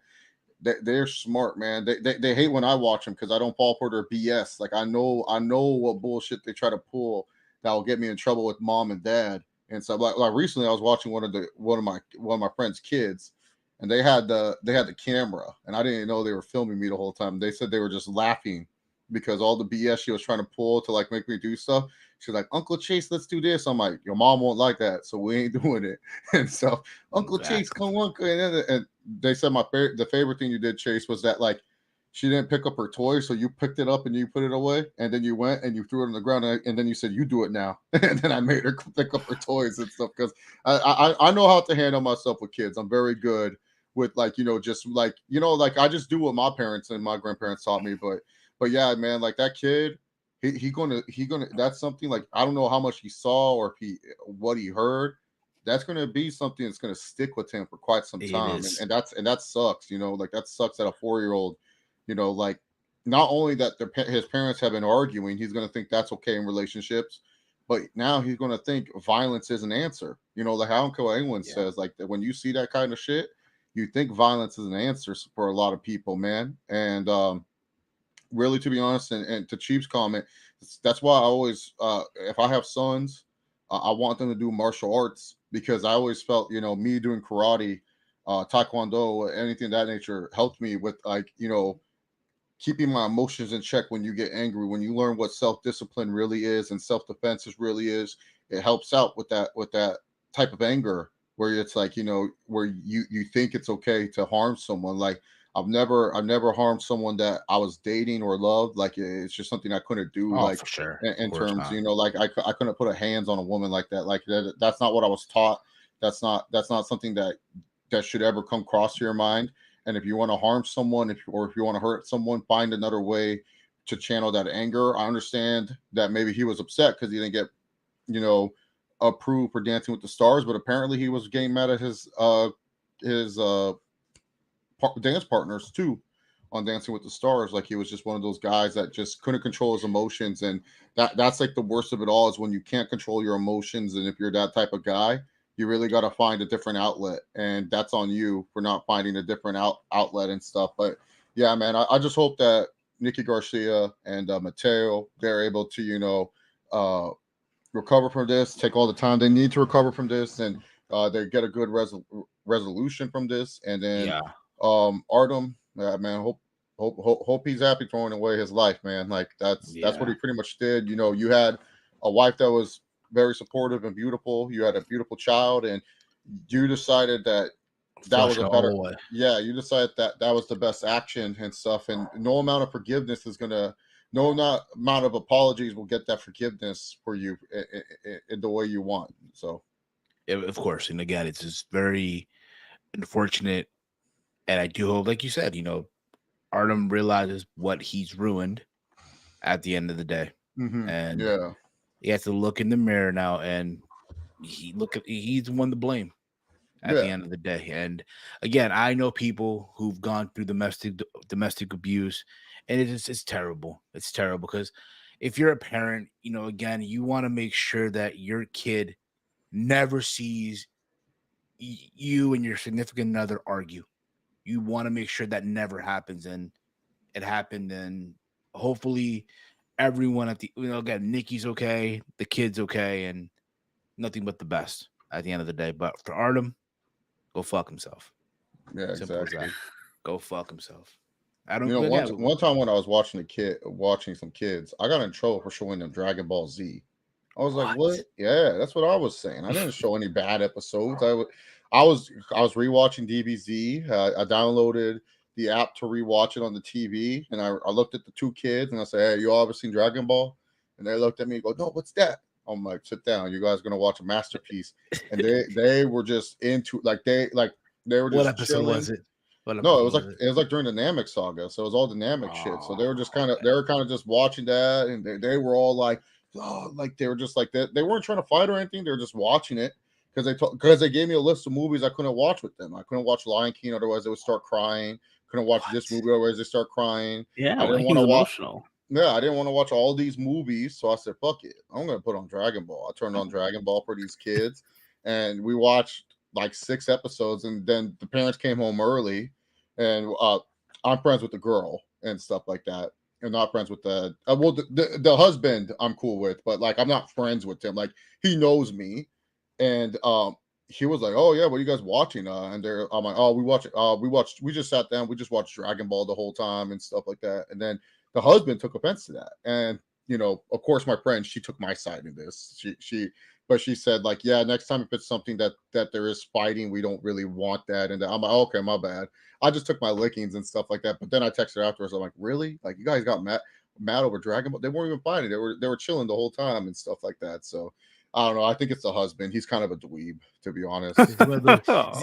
They're smart, man. They hate when I watch them because I don't fall for their BS. Like I know what bullshit they try to pull that will get me in trouble with mom and dad and stuff. Like recently, I was watching one of my friends' kids, and they had the camera, and I didn't know they were filming me the whole time. They said they were just laughing because all the BS she was trying to pull to like make me do stuff. She's like, Uncle Chase, let's do this. I'm like, your mom won't like that, so we ain't doing it. And so, Uncle Chase, come on. And they said the favorite thing you did, Chase, was that like she didn't pick up her toy, so you picked it up and you put it away, and then you went and you threw it on the ground, and then you said, you do it now. And then I made her pick up her toys and stuff because I know how to handle myself with kids. I'm very good with like, just like, like I just do what my parents and my grandparents taught me. But yeah, man, like that kid, he gonna that's something like I don't know how much he saw or what he heard. That's gonna be something that's gonna stick with him for quite some time. And that sucks, like that sucks that a 4-year-old, like not only that his parents have been arguing, he's gonna think that's okay in relationships, but now he's gonna think violence is an answer. Like I don't care what anyone says, like that when you see that kind of shit, you think violence is an answer for a lot of people, man. And really, to be honest, and to Chief's comment, that's why I always, if I have sons, I want them to do martial arts because I always felt, me doing karate, taekwondo, anything of that nature helped me with like, keeping my emotions in check when you get angry. When you learn what self-discipline really is and self-defense really is, it helps out with that type of anger where it's like, where you think it's okay to harm someone. Like I've never harmed someone that I was dating or loved. Like it's just something I couldn't do. Like for sure. In terms, like I couldn't put a hands on a woman like that. Like that's not what I was taught. That's not something that should ever come across your mind. And if you want to harm someone, if you want to hurt someone, find another way to channel that anger. I understand that maybe he was upset because he didn't get, approved for Dancing with the Stars, but apparently he was getting mad at his dance partners too on Dancing with the Stars. Like he was just one of those guys that just couldn't control his emotions, and that's like the worst of it all is when you can't control your emotions. And if you're that type of guy, you really got to find a different outlet, and that's on you for not finding a different outlet and stuff. But yeah, man, I just hope that Nikki Garcia and Mateo, they're able to recover from this, take all the time they need to recover from this, and they get a good resolution from this. And then Artem, Yeah, man. Hope he's happy throwing away his life, man. Like that's what he pretty much did. You know, you had a wife that was very supportive and beautiful. You had a beautiful child, and you decided that was a better. Yeah, you decided that was the best action and stuff. And no amount of forgiveness is gonna. No amount of apologies will get that forgiveness for you in the way you want. So, of course, and again, it's just very unfortunate. And I do hope, like you said, Artem realizes what he's ruined at the end of the day. And he has to look in the mirror now, and he's the one to blame at the end of the day. And again, I know people who've gone through domestic abuse, and it's terrible. It's terrible because if you're a parent, again, you want to make sure that your kid never sees you and your significant other argue. You want to make sure that never happens, and it happened. And hopefully everyone again, Nikki's okay, the kid's okay, and nothing but the best at the end of the day. But for Artem, go fuck himself. Yeah, Simple exactly. Go fuck himself. I don't. One time when I was watching some kids, I got in trouble for showing them Dragon Ball Z. I was like, "What?" Yeah, that's what I was saying. I didn't show any bad episodes. I was rewatching DBZ. I downloaded the app to rewatch it on the TV, and I looked at the two kids and I said, "Hey, you all ever seen Dragon Ball?" And they looked at me and go, "No, what's that?" I'm like, "Sit down. You guys are gonna watch a masterpiece." And they were just into they were just what episode chilling. was it? No, it was like during the Namek saga, so it was all the Namek shit. So they were just kind of just watching that, and they were all like, oh, like they were just like that. They weren't trying to fight or anything. They were just watching it because they gave me a list of movies I couldn't watch with them. I couldn't watch Lion King, otherwise they would start crying. Couldn't watch this movie, otherwise they start crying. Yeah, I didn't want to watch. Emotional. Yeah, I didn't want to watch all these movies, so I said, "Fuck it, I'm gonna put on Dragon Ball." I turned on Dragon Ball for these kids, and we watched like 6 episodes, and then the parents came home early. And I'm friends with the girl and stuff like that. I'm not friends with the husband I'm cool with, but like I'm not friends with him. Like he knows me, and he was like, "Oh yeah, what are you guys watching?" And I'm like, "Oh, we just sat down, we just watched Dragon Ball the whole time and stuff like that." And then the husband took offense to that, and of course, my friend, she took my side in this. But she said, like, yeah, next time if it's something that there is fighting, we don't really want that. And I'm like, okay, my bad. I just took my lickings and stuff like that. But then I texted afterwards. I'm like, really? Like, you guys got mad over Dragon Ball? They weren't even fighting. They were chilling the whole time and stuff like that. So I don't know. I think it's the husband. He's kind of a dweeb, to be honest.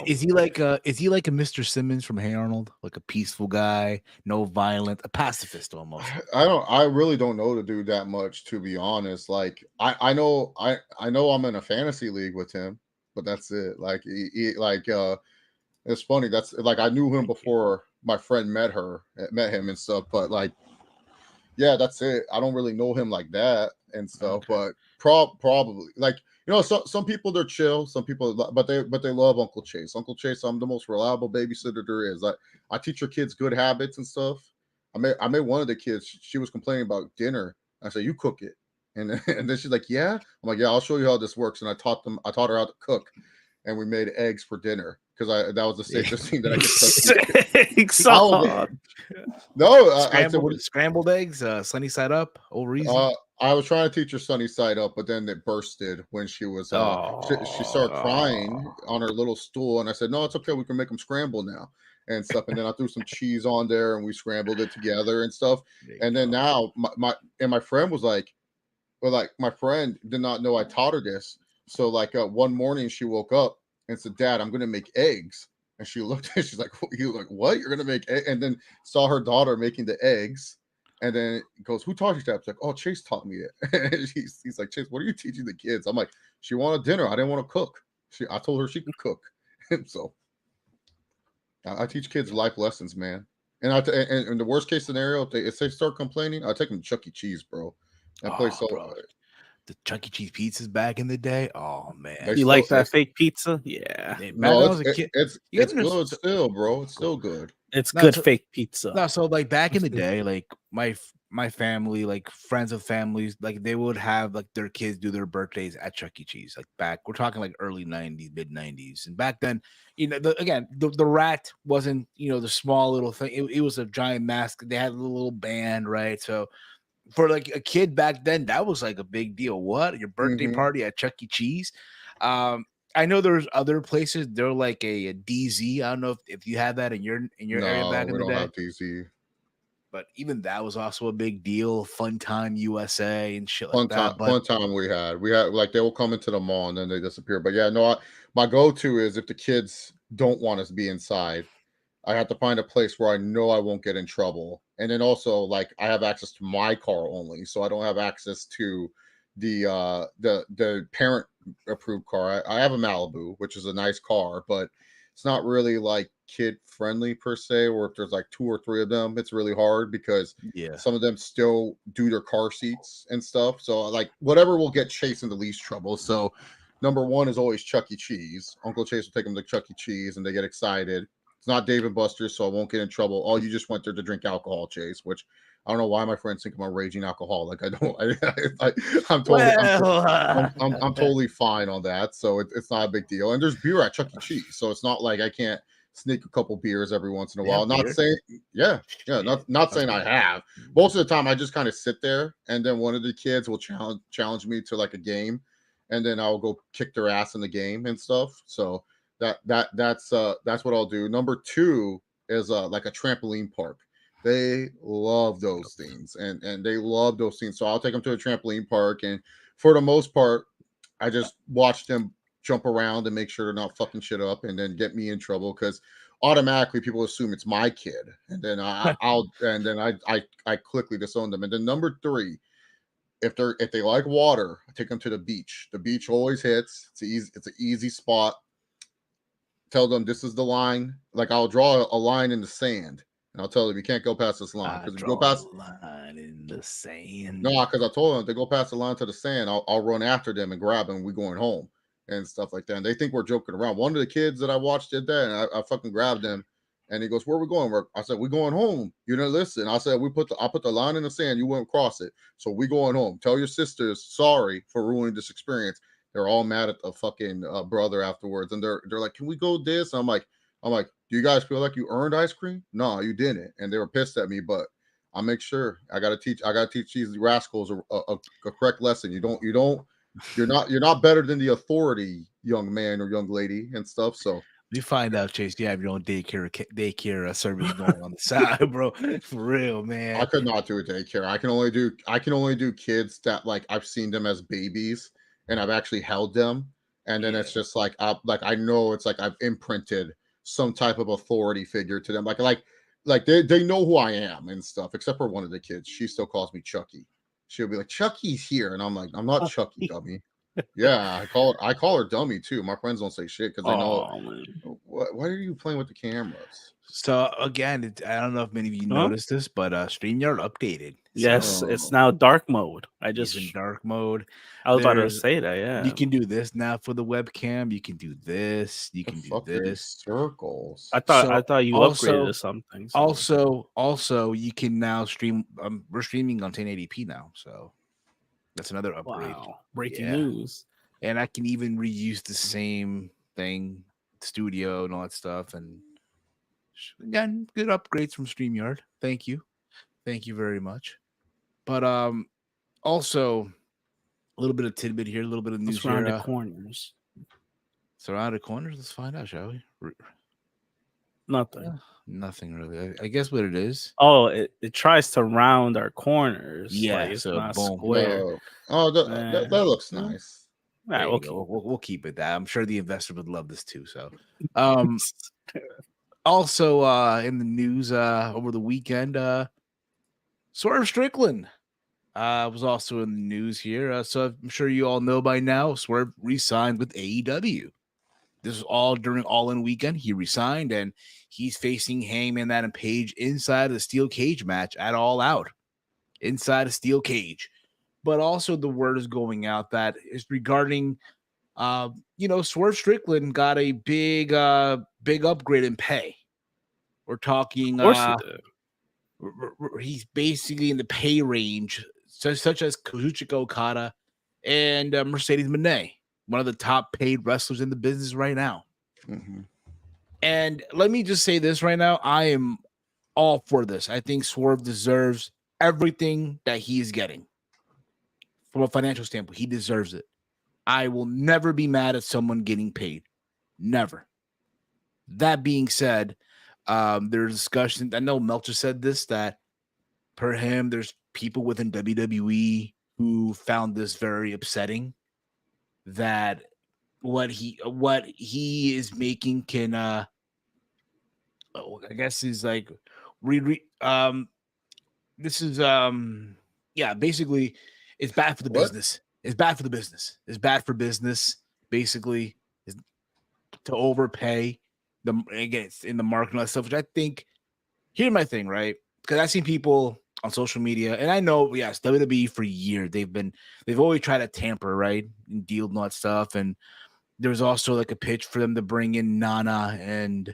Is he like a Mr. Simmons from Hey Arnold? Like a peaceful guy, no violent, a pacifist almost. I really don't know the dude that much, to be honest. Like I know I'm in a fantasy league with him, but that's it. Like it's funny. That's like I knew him before my friend met him and stuff, but like yeah, that's it. I don't really know him like that and stuff, but probably like some people they're chill, some people but they love Uncle Chase. Uncle Chase, I'm the most reliable babysitter there is. I teach your kids good habits and stuff. I made one of the kids. She was complaining about dinner. I said, "You cook it," and then she's like, "Yeah." I'm like, "Yeah, I'll show you how this works." And I taught her how to cook, and we made eggs for dinner because that was the safest thing that I could touch. I said, scrambled eggs, sunny side up, over easy. I was trying to teach her sunny side up, but then it bursted when she was she started crying on her little stool, and I said, "No, it's okay. We can make them scramble now." And stuff, and then I threw some cheese on there, and we scrambled it together and stuff. And then now my friend was like, my friend did not know I taught her this. So like one morning she woke up and said, "Dad, I'm gonna make eggs." And she looked at, she's like, "You like what? You're gonna make eggs?" And then saw her daughter making the eggs, and then goes, "Who taught you that?" It's like, "Oh, Chase taught me it." And he's like, "Chase, what are you teaching the kids?" I'm like, "She wanted dinner. I didn't want to cook. I told her she could cook." So. I teach kids life lessons, man. And and in the worst case scenario, if they start complaining, I take them to Chuck E. Cheese, bro. And play the Chuck E. Cheese pizzas back in the day. Oh man, you like that fake pizza? Yeah. No, it's good still, bro. It's still good. It's good fake pizza. No, so like back in the day, like my family, like friends of families, like they would have like their kids do their birthdays at Chuck E. Cheese. Like back, we're talking like early 90s, mid 90s. And back then, the rat wasn't, the small little thing. It was a giant mask. They had a little band, right? So for like a kid back then, that was like a big deal. What? Your birthday party at Chuck E. Cheese? I know there's other places. They're like a DZ. I don't know if you had that in your area back in we the don't day. have DZ. But even that was also a big deal. Fun Time USA and shit like that. Fun time we had. We had like they will come into the mall and then they disappear. But yeah, no, my go-to is if the kids don't want us to be inside, I have to find a place where I know I won't get in trouble. And then also like I have access to my car only, so I don't have access to the parent approved car. I have a Malibu, which is a nice car, but it's not really like kid friendly per se, or if there's like 2 or 3 of them, it's really hard because some of them still do their car seats and stuff. So like whatever will get Chase into least trouble. So number 1 is always Chuck E. Cheese. Uncle Chase will take them to Chuck E. Cheese and they get excited. It's not Dave and Buster's, so I won't get in trouble. Oh, you just went there to drink alcohol, Chase, which I don't know why my friends think I'm a raging alcoholic. I don't. I'm totally fine on that. So it's not a big deal. And there's beer at Chuck E. Cheese, so it's not like I can't sneak a couple beers every once in a while. Not saying, not saying I have. Most of the time, I just kind of sit there, and then one of the kids will challenge me to like a game, and then I'll go kick their ass in the game and stuff. So that's what I'll do. Number 2 is like a trampoline park. They love those things, and they love those things. So I'll take them to a trampoline park, and for the most part, I just watch them jump around and make sure they're not fucking shit up, and then get me in trouble because automatically people assume it's my kid, and then I quickly disown them. And then number 3, if they like water, I take them to the beach. The beach always hits. It's an easy spot. Tell them this is the line. Like I'll draw a line in the sand. And I'll tell them you can't go past this line because if you go past the line in the sand. No, because I told them if they go past the line to the sand, I'll run after them and grab them. We going home and stuff like that. And they think we're joking around. One of the kids that I watched did that, and I fucking grabbed him. And he goes, "Where are we going?" I said, "We going home." You didn't listen. I said, I put the line in the sand. You wouldn't cross it, so we going home. Tell your sisters sorry for ruining this experience. They're all mad at the fucking brother afterwards, and they're like, "Can we go this?" And I'm like, do you guys feel like you earned ice cream? No, you didn't. And they were pissed at me, but I make sure I gotta teach these rascals a correct lesson. You're not better than the authority, young man or young lady and stuff. So you find out, Chase, you have your own daycare service going on the side, bro. For real, man. I could not do a daycare. I can only do kids that like I've seen them as babies and I've actually held them. And then it's just like I know it's like I've imprinted some type of authority figure to them. Like they know who I am and stuff, except for one of the kids. She still calls me Chucky. She'll be like, "Chucky's here." And I'm like, "I'm not Chucky, dummy." Yeah, I call her dummy too. My friends don't say shit because they know. Why are you playing with the cameras? So again, I don't know if many of you noticed this, but StreamYard updated. Yes, it's now dark mode. It's in dark mode. I was about to say that. Yeah, you can do this now for the webcam. You can do this. You can do this. Circles. I thought you upgraded to something. So. Also, you can now stream. We're streaming on 1080p now, so that's another upgrade. Wow. Breaking news. And I can even reuse the same thing, studio and all that stuff. And again, good upgrades from StreamYard. Thank you very much. But also a little bit of tidbit here, a little bit of news here. Surrounded corners. Surrounded corners. Let's find out, shall we? Nothing really. I guess what it is. Oh, it tries to round our corners. Yeah, like it's so not boom. square. No. Oh, that looks nice. Right, we'll keep it that. I'm sure the investor would love this too. So, also in the news over the weekend, Swerve Strickland was also in the news here. So I'm sure you all know by now, Swerve re-signed with AEW. This was all during All In weekend. He resigned, and he's facing Hangman and Page inside of the steel cage match at All Out. Inside a steel cage. But also the word is going out that is regarding, Swerve Strickland got a big upgrade in pay. We're talking, of course he did. he's basically in the pay range, such as Kazuchika Okada and Mercedes Moné, one of the top paid wrestlers in the business right now. Mhm. And let me just say this right now. I am all for this. I think Swerve deserves everything that he is getting from a financial standpoint. He deserves it. I will never be mad at someone getting paid. Never. That being said, there's discussion. I know Meltzer said this, that per him, there's people within WWE who found this very upsetting, that what he is making can I guess is like this is yeah, basically it's bad for the What? business. It's bad for the business. It's bad for business, basically, is to overpay the, again, it's in the market and all that stuff, which I think, here's my thing, right? Because I've seen people on social media, and I know, yes, WWE for years they've always tried to tamper, right, and deal and all that stuff. And there was also like a pitch for them to bring in Nana and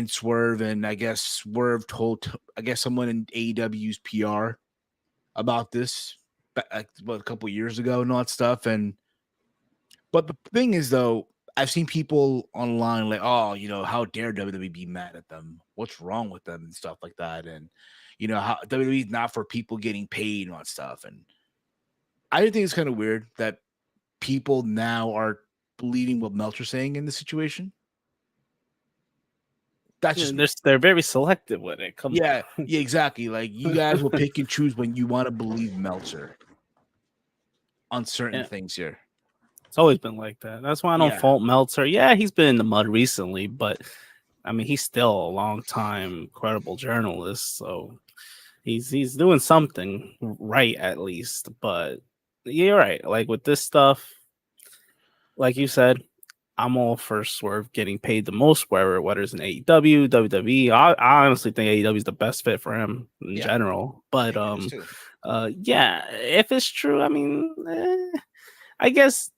Swerve, and I guess Swerve told, I guess, someone in AEW's PR about this a couple years ago and all that stuff. And but the thing is, though, I've seen people online like, oh, how dare WWE be mad at them? What's wrong with them and stuff like that? And how WWE is not for people getting paid and all that stuff. And I think it's kind of weird that people now are believing what Meltzer's saying in this situation. That's just they're very selective when it comes. yeah, exactly. Like, you guys will pick and choose when you want to believe Meltzer on certain things here. It's always been like that. That's why I don't fault Meltzer. Yeah, he's been in the mud recently, but I mean, he's still a long time credible journalist, so he's doing something right at least. But you're right. Like with this stuff, like you said, I'm all for Swerve getting paid the most, whether it's in AEW, WWE. I honestly think AEW is the best fit for him in general. But yeah, if it's true, I mean, I guess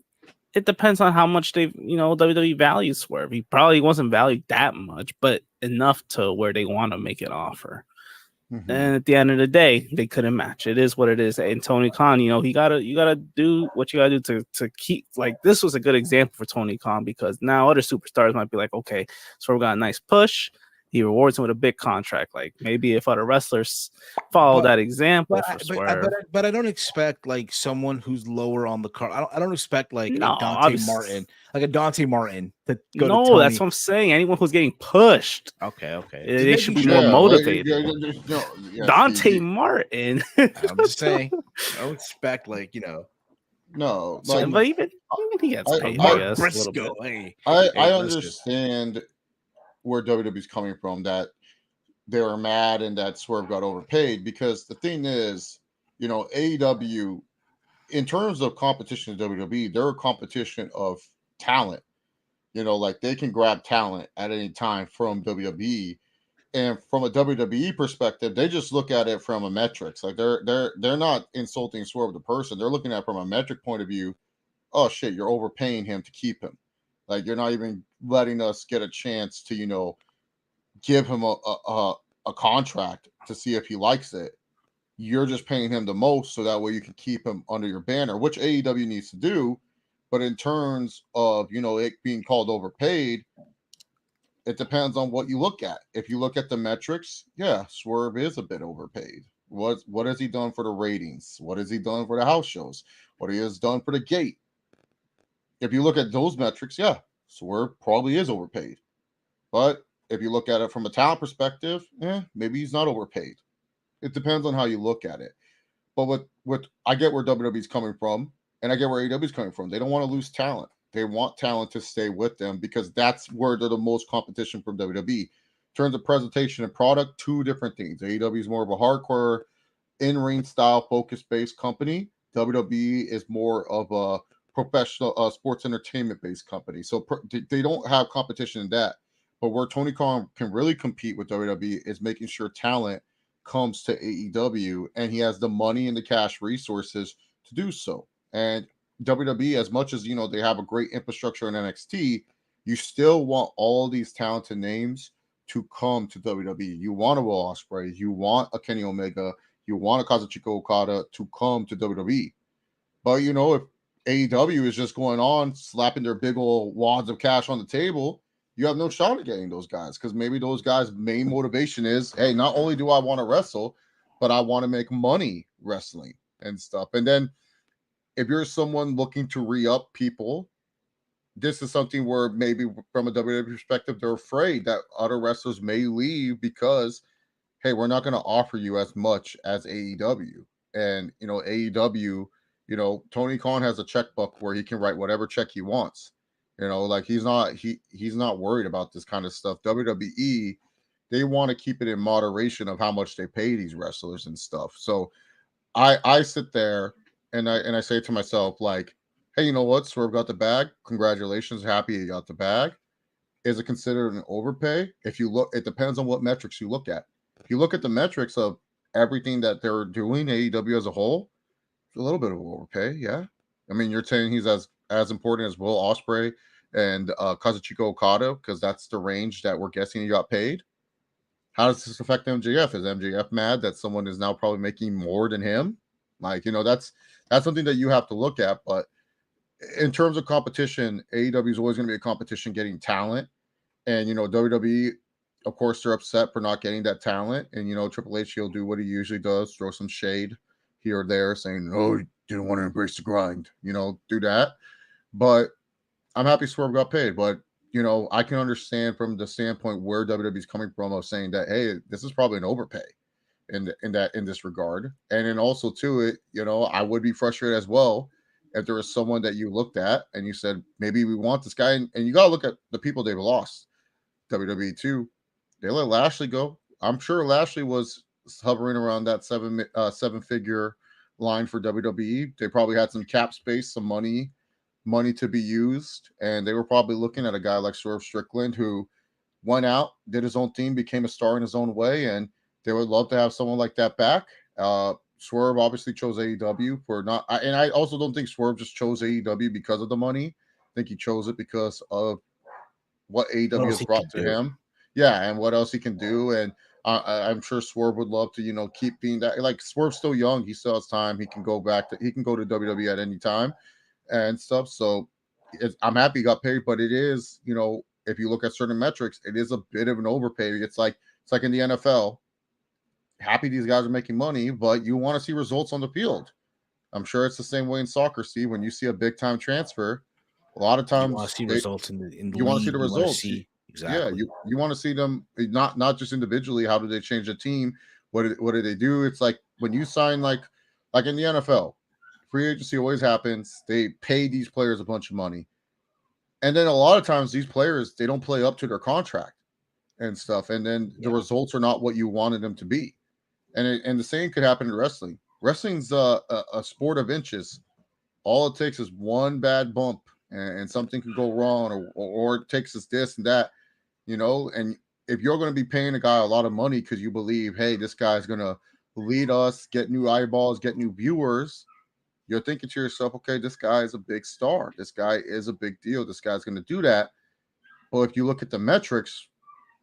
it depends on how much they, WWE values Swerve. He probably wasn't valued that much, but enough to where they want to make an offer. Mhm. And at the end of the day, they couldn't match. It is what it is. And Tony Khan, you gotta do what you gotta do to keep, like, this was a good example for Tony Khan, because now other superstars might be like, okay, so we got a nice push. He rewards him with a big contract. Like, maybe if other wrestlers follow that example for Swerve. But I don't expect like someone who's lower on the card. I don't expect like No, a Dante Martin to go to No, Tony. that's what I'm saying. Anyone who's getting pushed, Okay. they should be more motivated. Dante Steve, Martin. I'm just saying, I don't expect like no, So, like, but even he gets paid. Mark I guess, a little Briscoe. bit. I understand where WWE's coming from, that they were mad and that Swerve got overpaid, because the thing is, AEW, in terms of competition to WWE, they're a competition of talent. Like, they can grab talent at any time from WWE. And from a WWE perspective, they just look at it from a metrics. Like, they're not insulting Swerve the person. They're looking at it from a metric point of view. Oh shit, you're overpaying him to keep him. Like, you're not even letting us get a chance to, give him a contract to see if he likes it. You're just paying him the most so that way you can keep him under your banner, which AEW needs to do. But in terms of, it being called overpaid, it depends on what you look at. If you look at the metrics, yeah, Swerve is a bit overpaid. What has he done for the ratings? What has he done for the house shows? What he has done for the gate? If you look at those metrics, yeah, Swerve probably is overpaid. But if you look at it from a talent perspective, maybe he's not overpaid. It depends on how you look at it. But what I get where WWE's coming from, and I get where AEW's coming from. They don't want to lose talent. They want talent to stay with them, because that's where they're the most competition from WWE. In terms of presentation and product, two different things. AEW is more of a hardcore in-ring style focus-based company. WWE is more of a professional sports entertainment-based company. So they don't have competition in that. But where Tony Khan can really compete with WWE is making sure talent comes to AEW, and he has the money and the cash resources to do so. And WWE, as much as they have a great infrastructure in NXT, you still want all these talented names to come to WWE. You want a Will Ospreay, you want a Kenny Omega, you want a Kazuchika Okada to come to WWE. But you know, if AEW is just going on slapping their big old wads of cash on the table, you have no shot at getting those guys, because maybe those guys' main motivation is, hey, not only do I want to wrestle, but I want to make money wrestling and stuff. And then if you're someone looking to re-up people, this is something where maybe from a WWE perspective, they're afraid that other wrestlers may leave because, hey, we're not going to offer you as much as AEW. And, you know, AEW, you know, Tony Khan has a checkbook where he can write whatever check he wants. You know, like he's not worried about this kind of stuff. WWE, they want to keep it in moderation of how much they pay these wrestlers and stuff. So I sit there and I say to myself, like, hey, you know what? Swerve got the bag. Congratulations. Happy he got the bag. Is it considered an overpay? If you look, it depends on what metrics you look at. If you look at the metrics of everything that they're doing, AEW as a whole, it's a little bit of an overpay. Yeah. I mean, you're saying he's as important as Will Ospreay and Kazuchika Okada, because that's the range that we're guessing he got paid. How does this affect MJF? Is MJF mad that someone is now probably making more than him? Like, you know, that's something that you have to look at. But in terms of competition, AEW is always going to be a competition getting talent. And, you know, WWE, of course, they're upset for not getting that talent. And, you know, Triple H, he'll do what he usually does, throw some shade here or there, saying, oh, he didn't want to embrace the grind, you know, do that. But I'm happy Swerve got paid. But, you know, I can understand from the standpoint where WWE is coming from of saying that, hey, this is probably an overpay in this regard. And then also to it, you know, I would be frustrated as well if there was someone that you looked at and you said, maybe we want this guy. And you got to look at the people they've lost. WWE too. They let Lashley go. I'm sure Lashley was hovering around that seven-figure line for WWE. They probably had some cap space, some money to be used, and they were probably looking at a guy like Swerve Strickland, who went out, did his own thing, became a star in his own way, and they would love to have someone like that back. Swerve obviously chose AEW for not, and I also don't think Swerve just chose AEW because of the money. I think he chose it because of what AEW has brought to him. Yeah, and what else he can do. And I'm sure Swerve would love to, you know, keep being that. Like, Swerve's still young. He still has time. He can go to WWE at any time and stuff. So I'm happy he got paid, but it is, you know, if you look at certain metrics, it is a bit of an overpay. It's like in the NFL. Happy these guys are making money, but you want to see results on the field. I'm sure it's the same way in soccer. See, when you see a big time transfer, a lot of times you want to see results in the you want to see the results. Exactly. Yeah, you want to see them not just individually. How do they change the team? What do they do? It's like when you sign like in the NFL, free agency always happens. They pay these players a bunch of money, and then a lot of times these players, they don't play up to their contract and stuff, and then the results are not what you wanted them to be. And the same could happen in wrestling. Wrestling's a sport of inches. All it takes is one bad bump, and something could go wrong, or it takes us this and that, you know. And if you're going to be paying a guy a lot of money because you believe, hey, this guy's going to lead us, get new eyeballs, get new viewers, you're thinking to yourself, okay, this guy is a big star. This guy is a big deal. This guy's going to do that. Well, if you look at the metrics,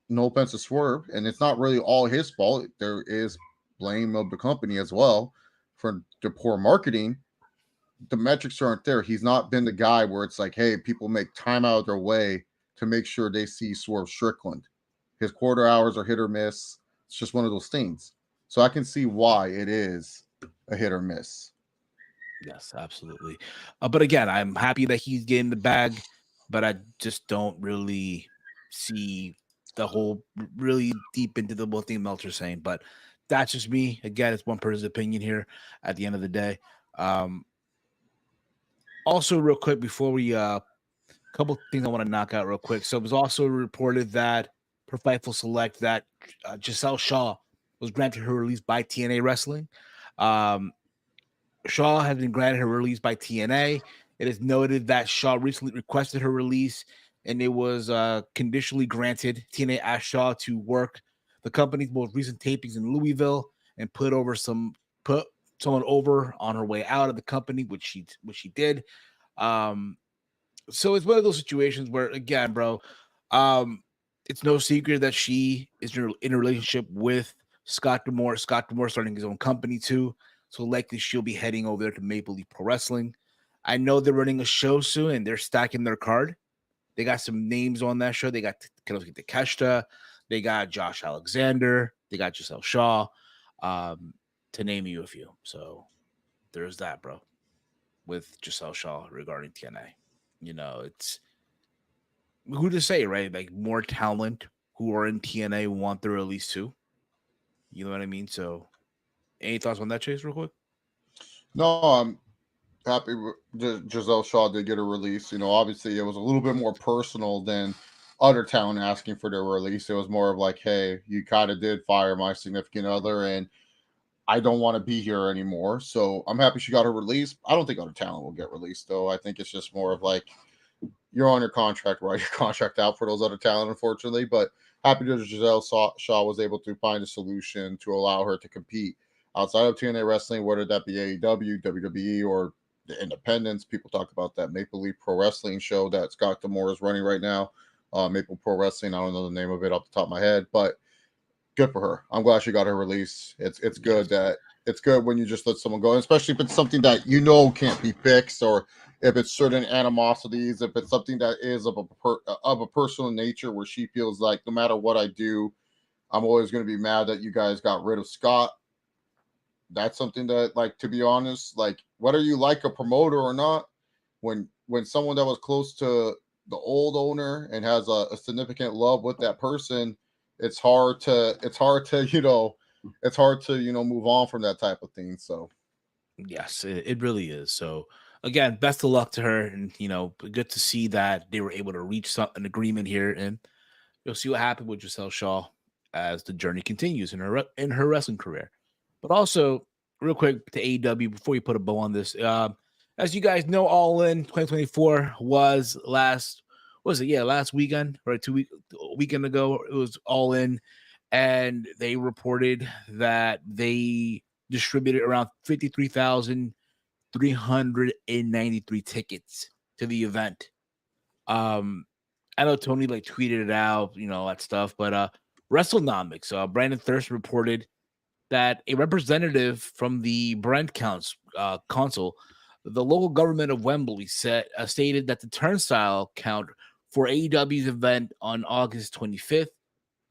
no offense to Swerve, and it's not really all his fault. There is blame of the company as well for the poor marketing. The metrics aren't there. He's not been the guy where it's like, hey, people make time out of their way to make sure they see Swerve Strickland. His quarter hours are hit or miss. It's just one of those things. So I can see why it is a hit or miss. Yes, absolutely. But again, I'm happy that he's getting the bag, but I just don't really see the whole really deep into the whole thing Meltzer's saying. But that's just me. Again, it's one person's opinion here at the end of the day. Also, real quick, before we a couple things I want to knock out real quick. So it was also reported that per Fightful Select that Giselle Shaw was granted her release by TNA Wrestling. Shaw has been granted her release by TNA. It is noted that Shaw recently requested her release, and it was conditionally granted. TNA asked Shaw to work the company's most recent tapings in Louisville and put someone over on her way out of the company, which she did. So it's one of those situations where, again, bro, it's no secret that she is in a relationship with Scott D'Amore. Scott D'Amore starting his own company too, so likely she'll be heading over there to Maple Leaf Pro Wrestling. I know they're running a show soon and they're stacking their card. They got some names on that show. They got Kenosuke Takeshita, they got Josh Alexander, they got Giselle Shaw, to name you a few. So there's that, bro. With Giselle Shaw regarding TNA, it's who to say, right? Like more talent who are in TNA want their release too. You know what I mean? So, any thoughts on that, Chase, real quick? No, I'm happy Giselle Shaw did get a release. Obviously it was a little bit more personal than other talent asking for their release. It was more of like, hey, you kind of did fire my significant other and I don't want to be here anymore. So I'm happy she got her release. I don't think other talent will get released though. I think it's just more of like, you're on your contract, right? Your contract out for those other talent, unfortunately. But happy that Giselle Shaw was able to find a solution to allow her to compete outside of TNA wrestling, whether that be AEW, WWE, or the independents. People talk about that Maple Leaf Pro Wrestling show that Scott D'Amore is running right now. Maple Pro Wrestling. I don't know the name of it off the top of my head, but good for her. I'm glad she got her release. It's good that it's good when you just let someone go, especially if it's something that can't be fixed, or if it's certain animosities, if it's something that is of a personal nature where she feels like no matter what I do, I'm always going to be mad that you guys got rid of Scott. That's something that, like, to be honest, like whether you like a promoter or not, when someone that was close to the old owner and has a significant love with that person, it's hard to move on from that type of thing. So yes, it really is. So again, best of luck to her, and good to see that they were able to reach an agreement here, and you'll see what happened with Giselle Shaw as the journey continues in her wrestling career. But also, real quick to AEW before you put a bow on this, as you guys know, All In 2024 was last weekend, right? Weekend ago, it was All In, and they reported that they distributed around 53,393 tickets to the event. I know Tony tweeted it out, that stuff, but WrestleNomics, Brandon Thirst reported that a representative from the Brent Council, the local government of Wembley, stated that the turnstile count for AEW's event on August 25th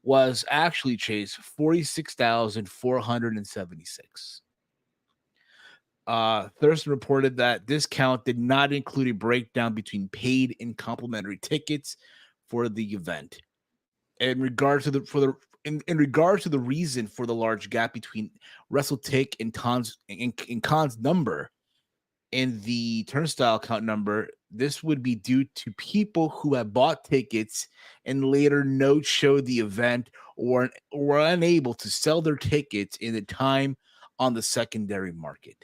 was actually, Chase, 46,476. Thurston reported that this count did not include a breakdown between paid and complimentary tickets for the event. In regards to the reason for the large gap between WrestleTick and Khan's number and the turnstile count number, this would be due to people who have bought tickets and later no-showed the event or were unable to sell their tickets in the time on the secondary market.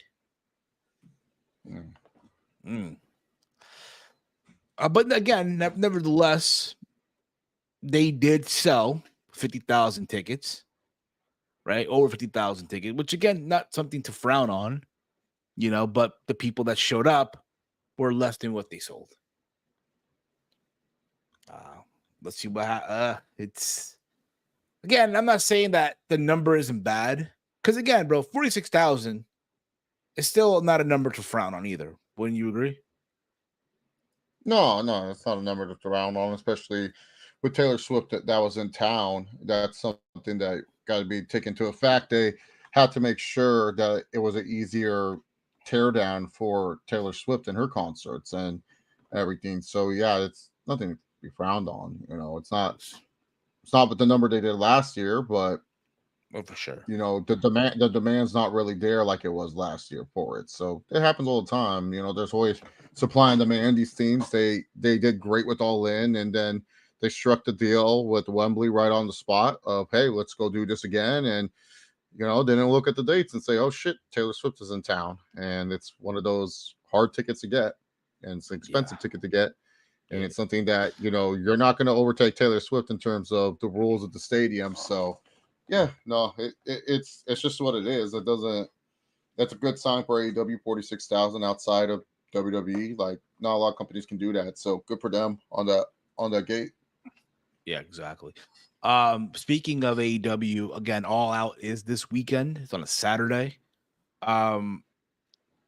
But again, nevertheless, they did sell 50,000 tickets, right? Over 50,000 tickets, which again, not something to frown on, but the people that showed up were less than what they sold. Let's see what it's. Again, I'm not saying that the number isn't bad, because again, bro, 46,000 is still not a number to frown on either. Wouldn't you agree? No, it's not a number to frown on, especially with Taylor Swift that was in town. That's something that got to be taken into effect. They had to make sure that it was an easier teardown for Taylor Swift and her concerts and everything. So yeah, it's nothing to be frowned on. It's not what the number they did last year, but for sure, the demand's not really there like it was last year for it. So it happens all the time. There's always supply and demand. These teams, they did great with All In, and then they struck the deal with Wembley right on the spot of, hey, let's go do this again. And didn't look at the dates and say, oh shit, Taylor Swift is in town, and it's one of those hard tickets to get, and it's an expensive ticket to get. And it's something that you're not going to overtake Taylor Swift in terms of the rules of the stadium. So yeah, no, it's just what it is. That's a good sign for AEW. 46,000 outside of WWE. Like, not a lot of companies can do that. So good for them on that gate. Yeah, exactly. Speaking of AEW, again, All Out is this weekend. It's on a Saturday.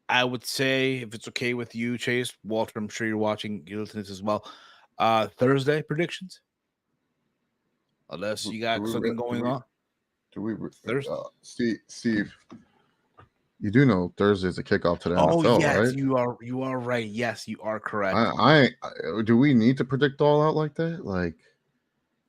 I would say, if it's okay with you, Chase, Walter, I'm sure you're watching, you're listening to this as well. Thursday predictions, unless you got something going on. Thursday. Steve, you do know Thursday's a kickoff to the NFL, yes, right? you are right. Yes, you are correct. Do we need to predict All Out like that? Like,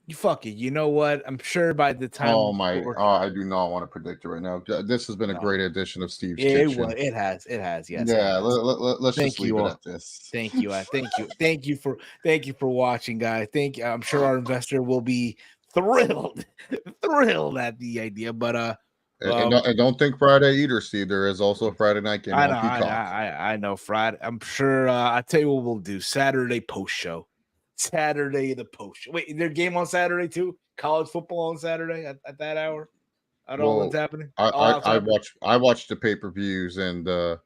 you fuck it. You know what? I'm sure by the time. I do not want to predict it right now. This has been a great edition of Steve's Kitchen. It has. Yes. Yeah. Let's just leave it at this. Thank you. Thank you for watching, guys. I'm sure our investor will be thrilled at the idea. But and don't think Friday either, Steve. There is also a Friday night game on Peacock. I know Friday. I'm sure. I tell you what we'll do. Saturday post show. Saturday the post show. Wait, is there a game on Saturday too? College football on Saturday at that hour? I don't know what's happening. I watched the pay-per-views and the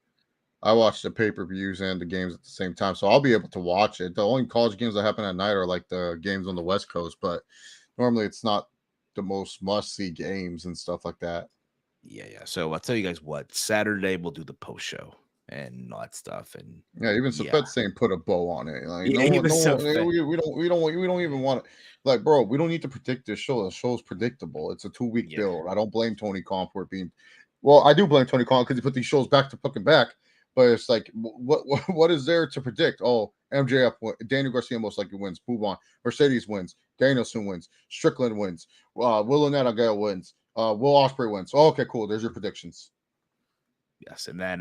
games at the same time, so I'll be able to watch it. The only college games that happen at night are like the games on the West Coast, but normally it's not the most must-see games and stuff like that. Yeah. So I'll tell you guys what. Saturday we'll do the post show and all that stuff. And yeah, even Safet's saying put a bow on it. Like, we don't even want to. Like, bro, we don't need to predict this show. The show's predictable. It's a 2-week build. I don't blame Tony Khan for it being. Well, I do blame Tony Khan because he put these shows back to fucking back. But it's like, what is there to predict? Oh, MJF, Daniel Garcia most likely wins. Move on. Mercedes wins. Danielson wins. Strickland wins. Will Onatagawa wins. Will Ospreay wins. Oh, okay, cool. There's your predictions. Yes, and then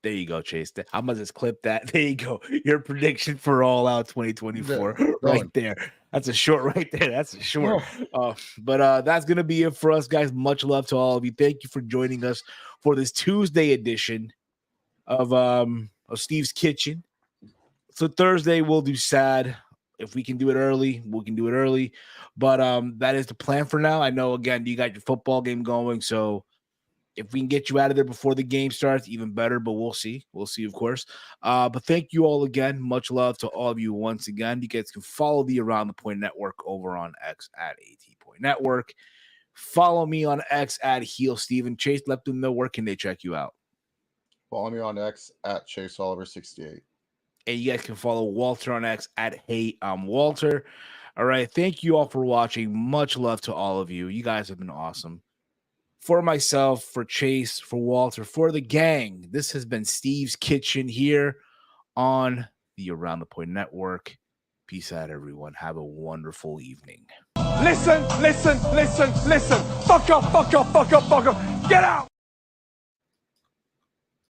there you go, Chase. I'm gonna just clip that. There you go. Your prediction for All Out 2024 right there. That's a short right there. That's a short. But that's gonna be it for us, guys. Much love to all of you. Thank you for joining us for this Tuesday edition of Steve's Kitchen. So Thursday we'll do sad. If we can do it early, we can do it early. But that is the plan for now. I know, again, you got your football game going, so if we can get you out of there before the game starts, even better, but we'll see. We'll see, of course. But thank you all again. Much love to all of you once again. You guys can follow the Around the Point Network over on X at AT Point Network. Follow me on X at Heel Steven. Chase, let them know where can they check you out. Follow me on X at Chase Oliver 68. And you guys can follow Walter on X at Hey, I'm Walter. All right. Thank you all for watching. Much love to all of you. You guys have been awesome. For myself, for Chase, for Walter, for the gang, this has been Steve's Kitchen here on the Around the Point Network. Peace out, everyone. Have a wonderful evening. Listen. Fuck up. Get out.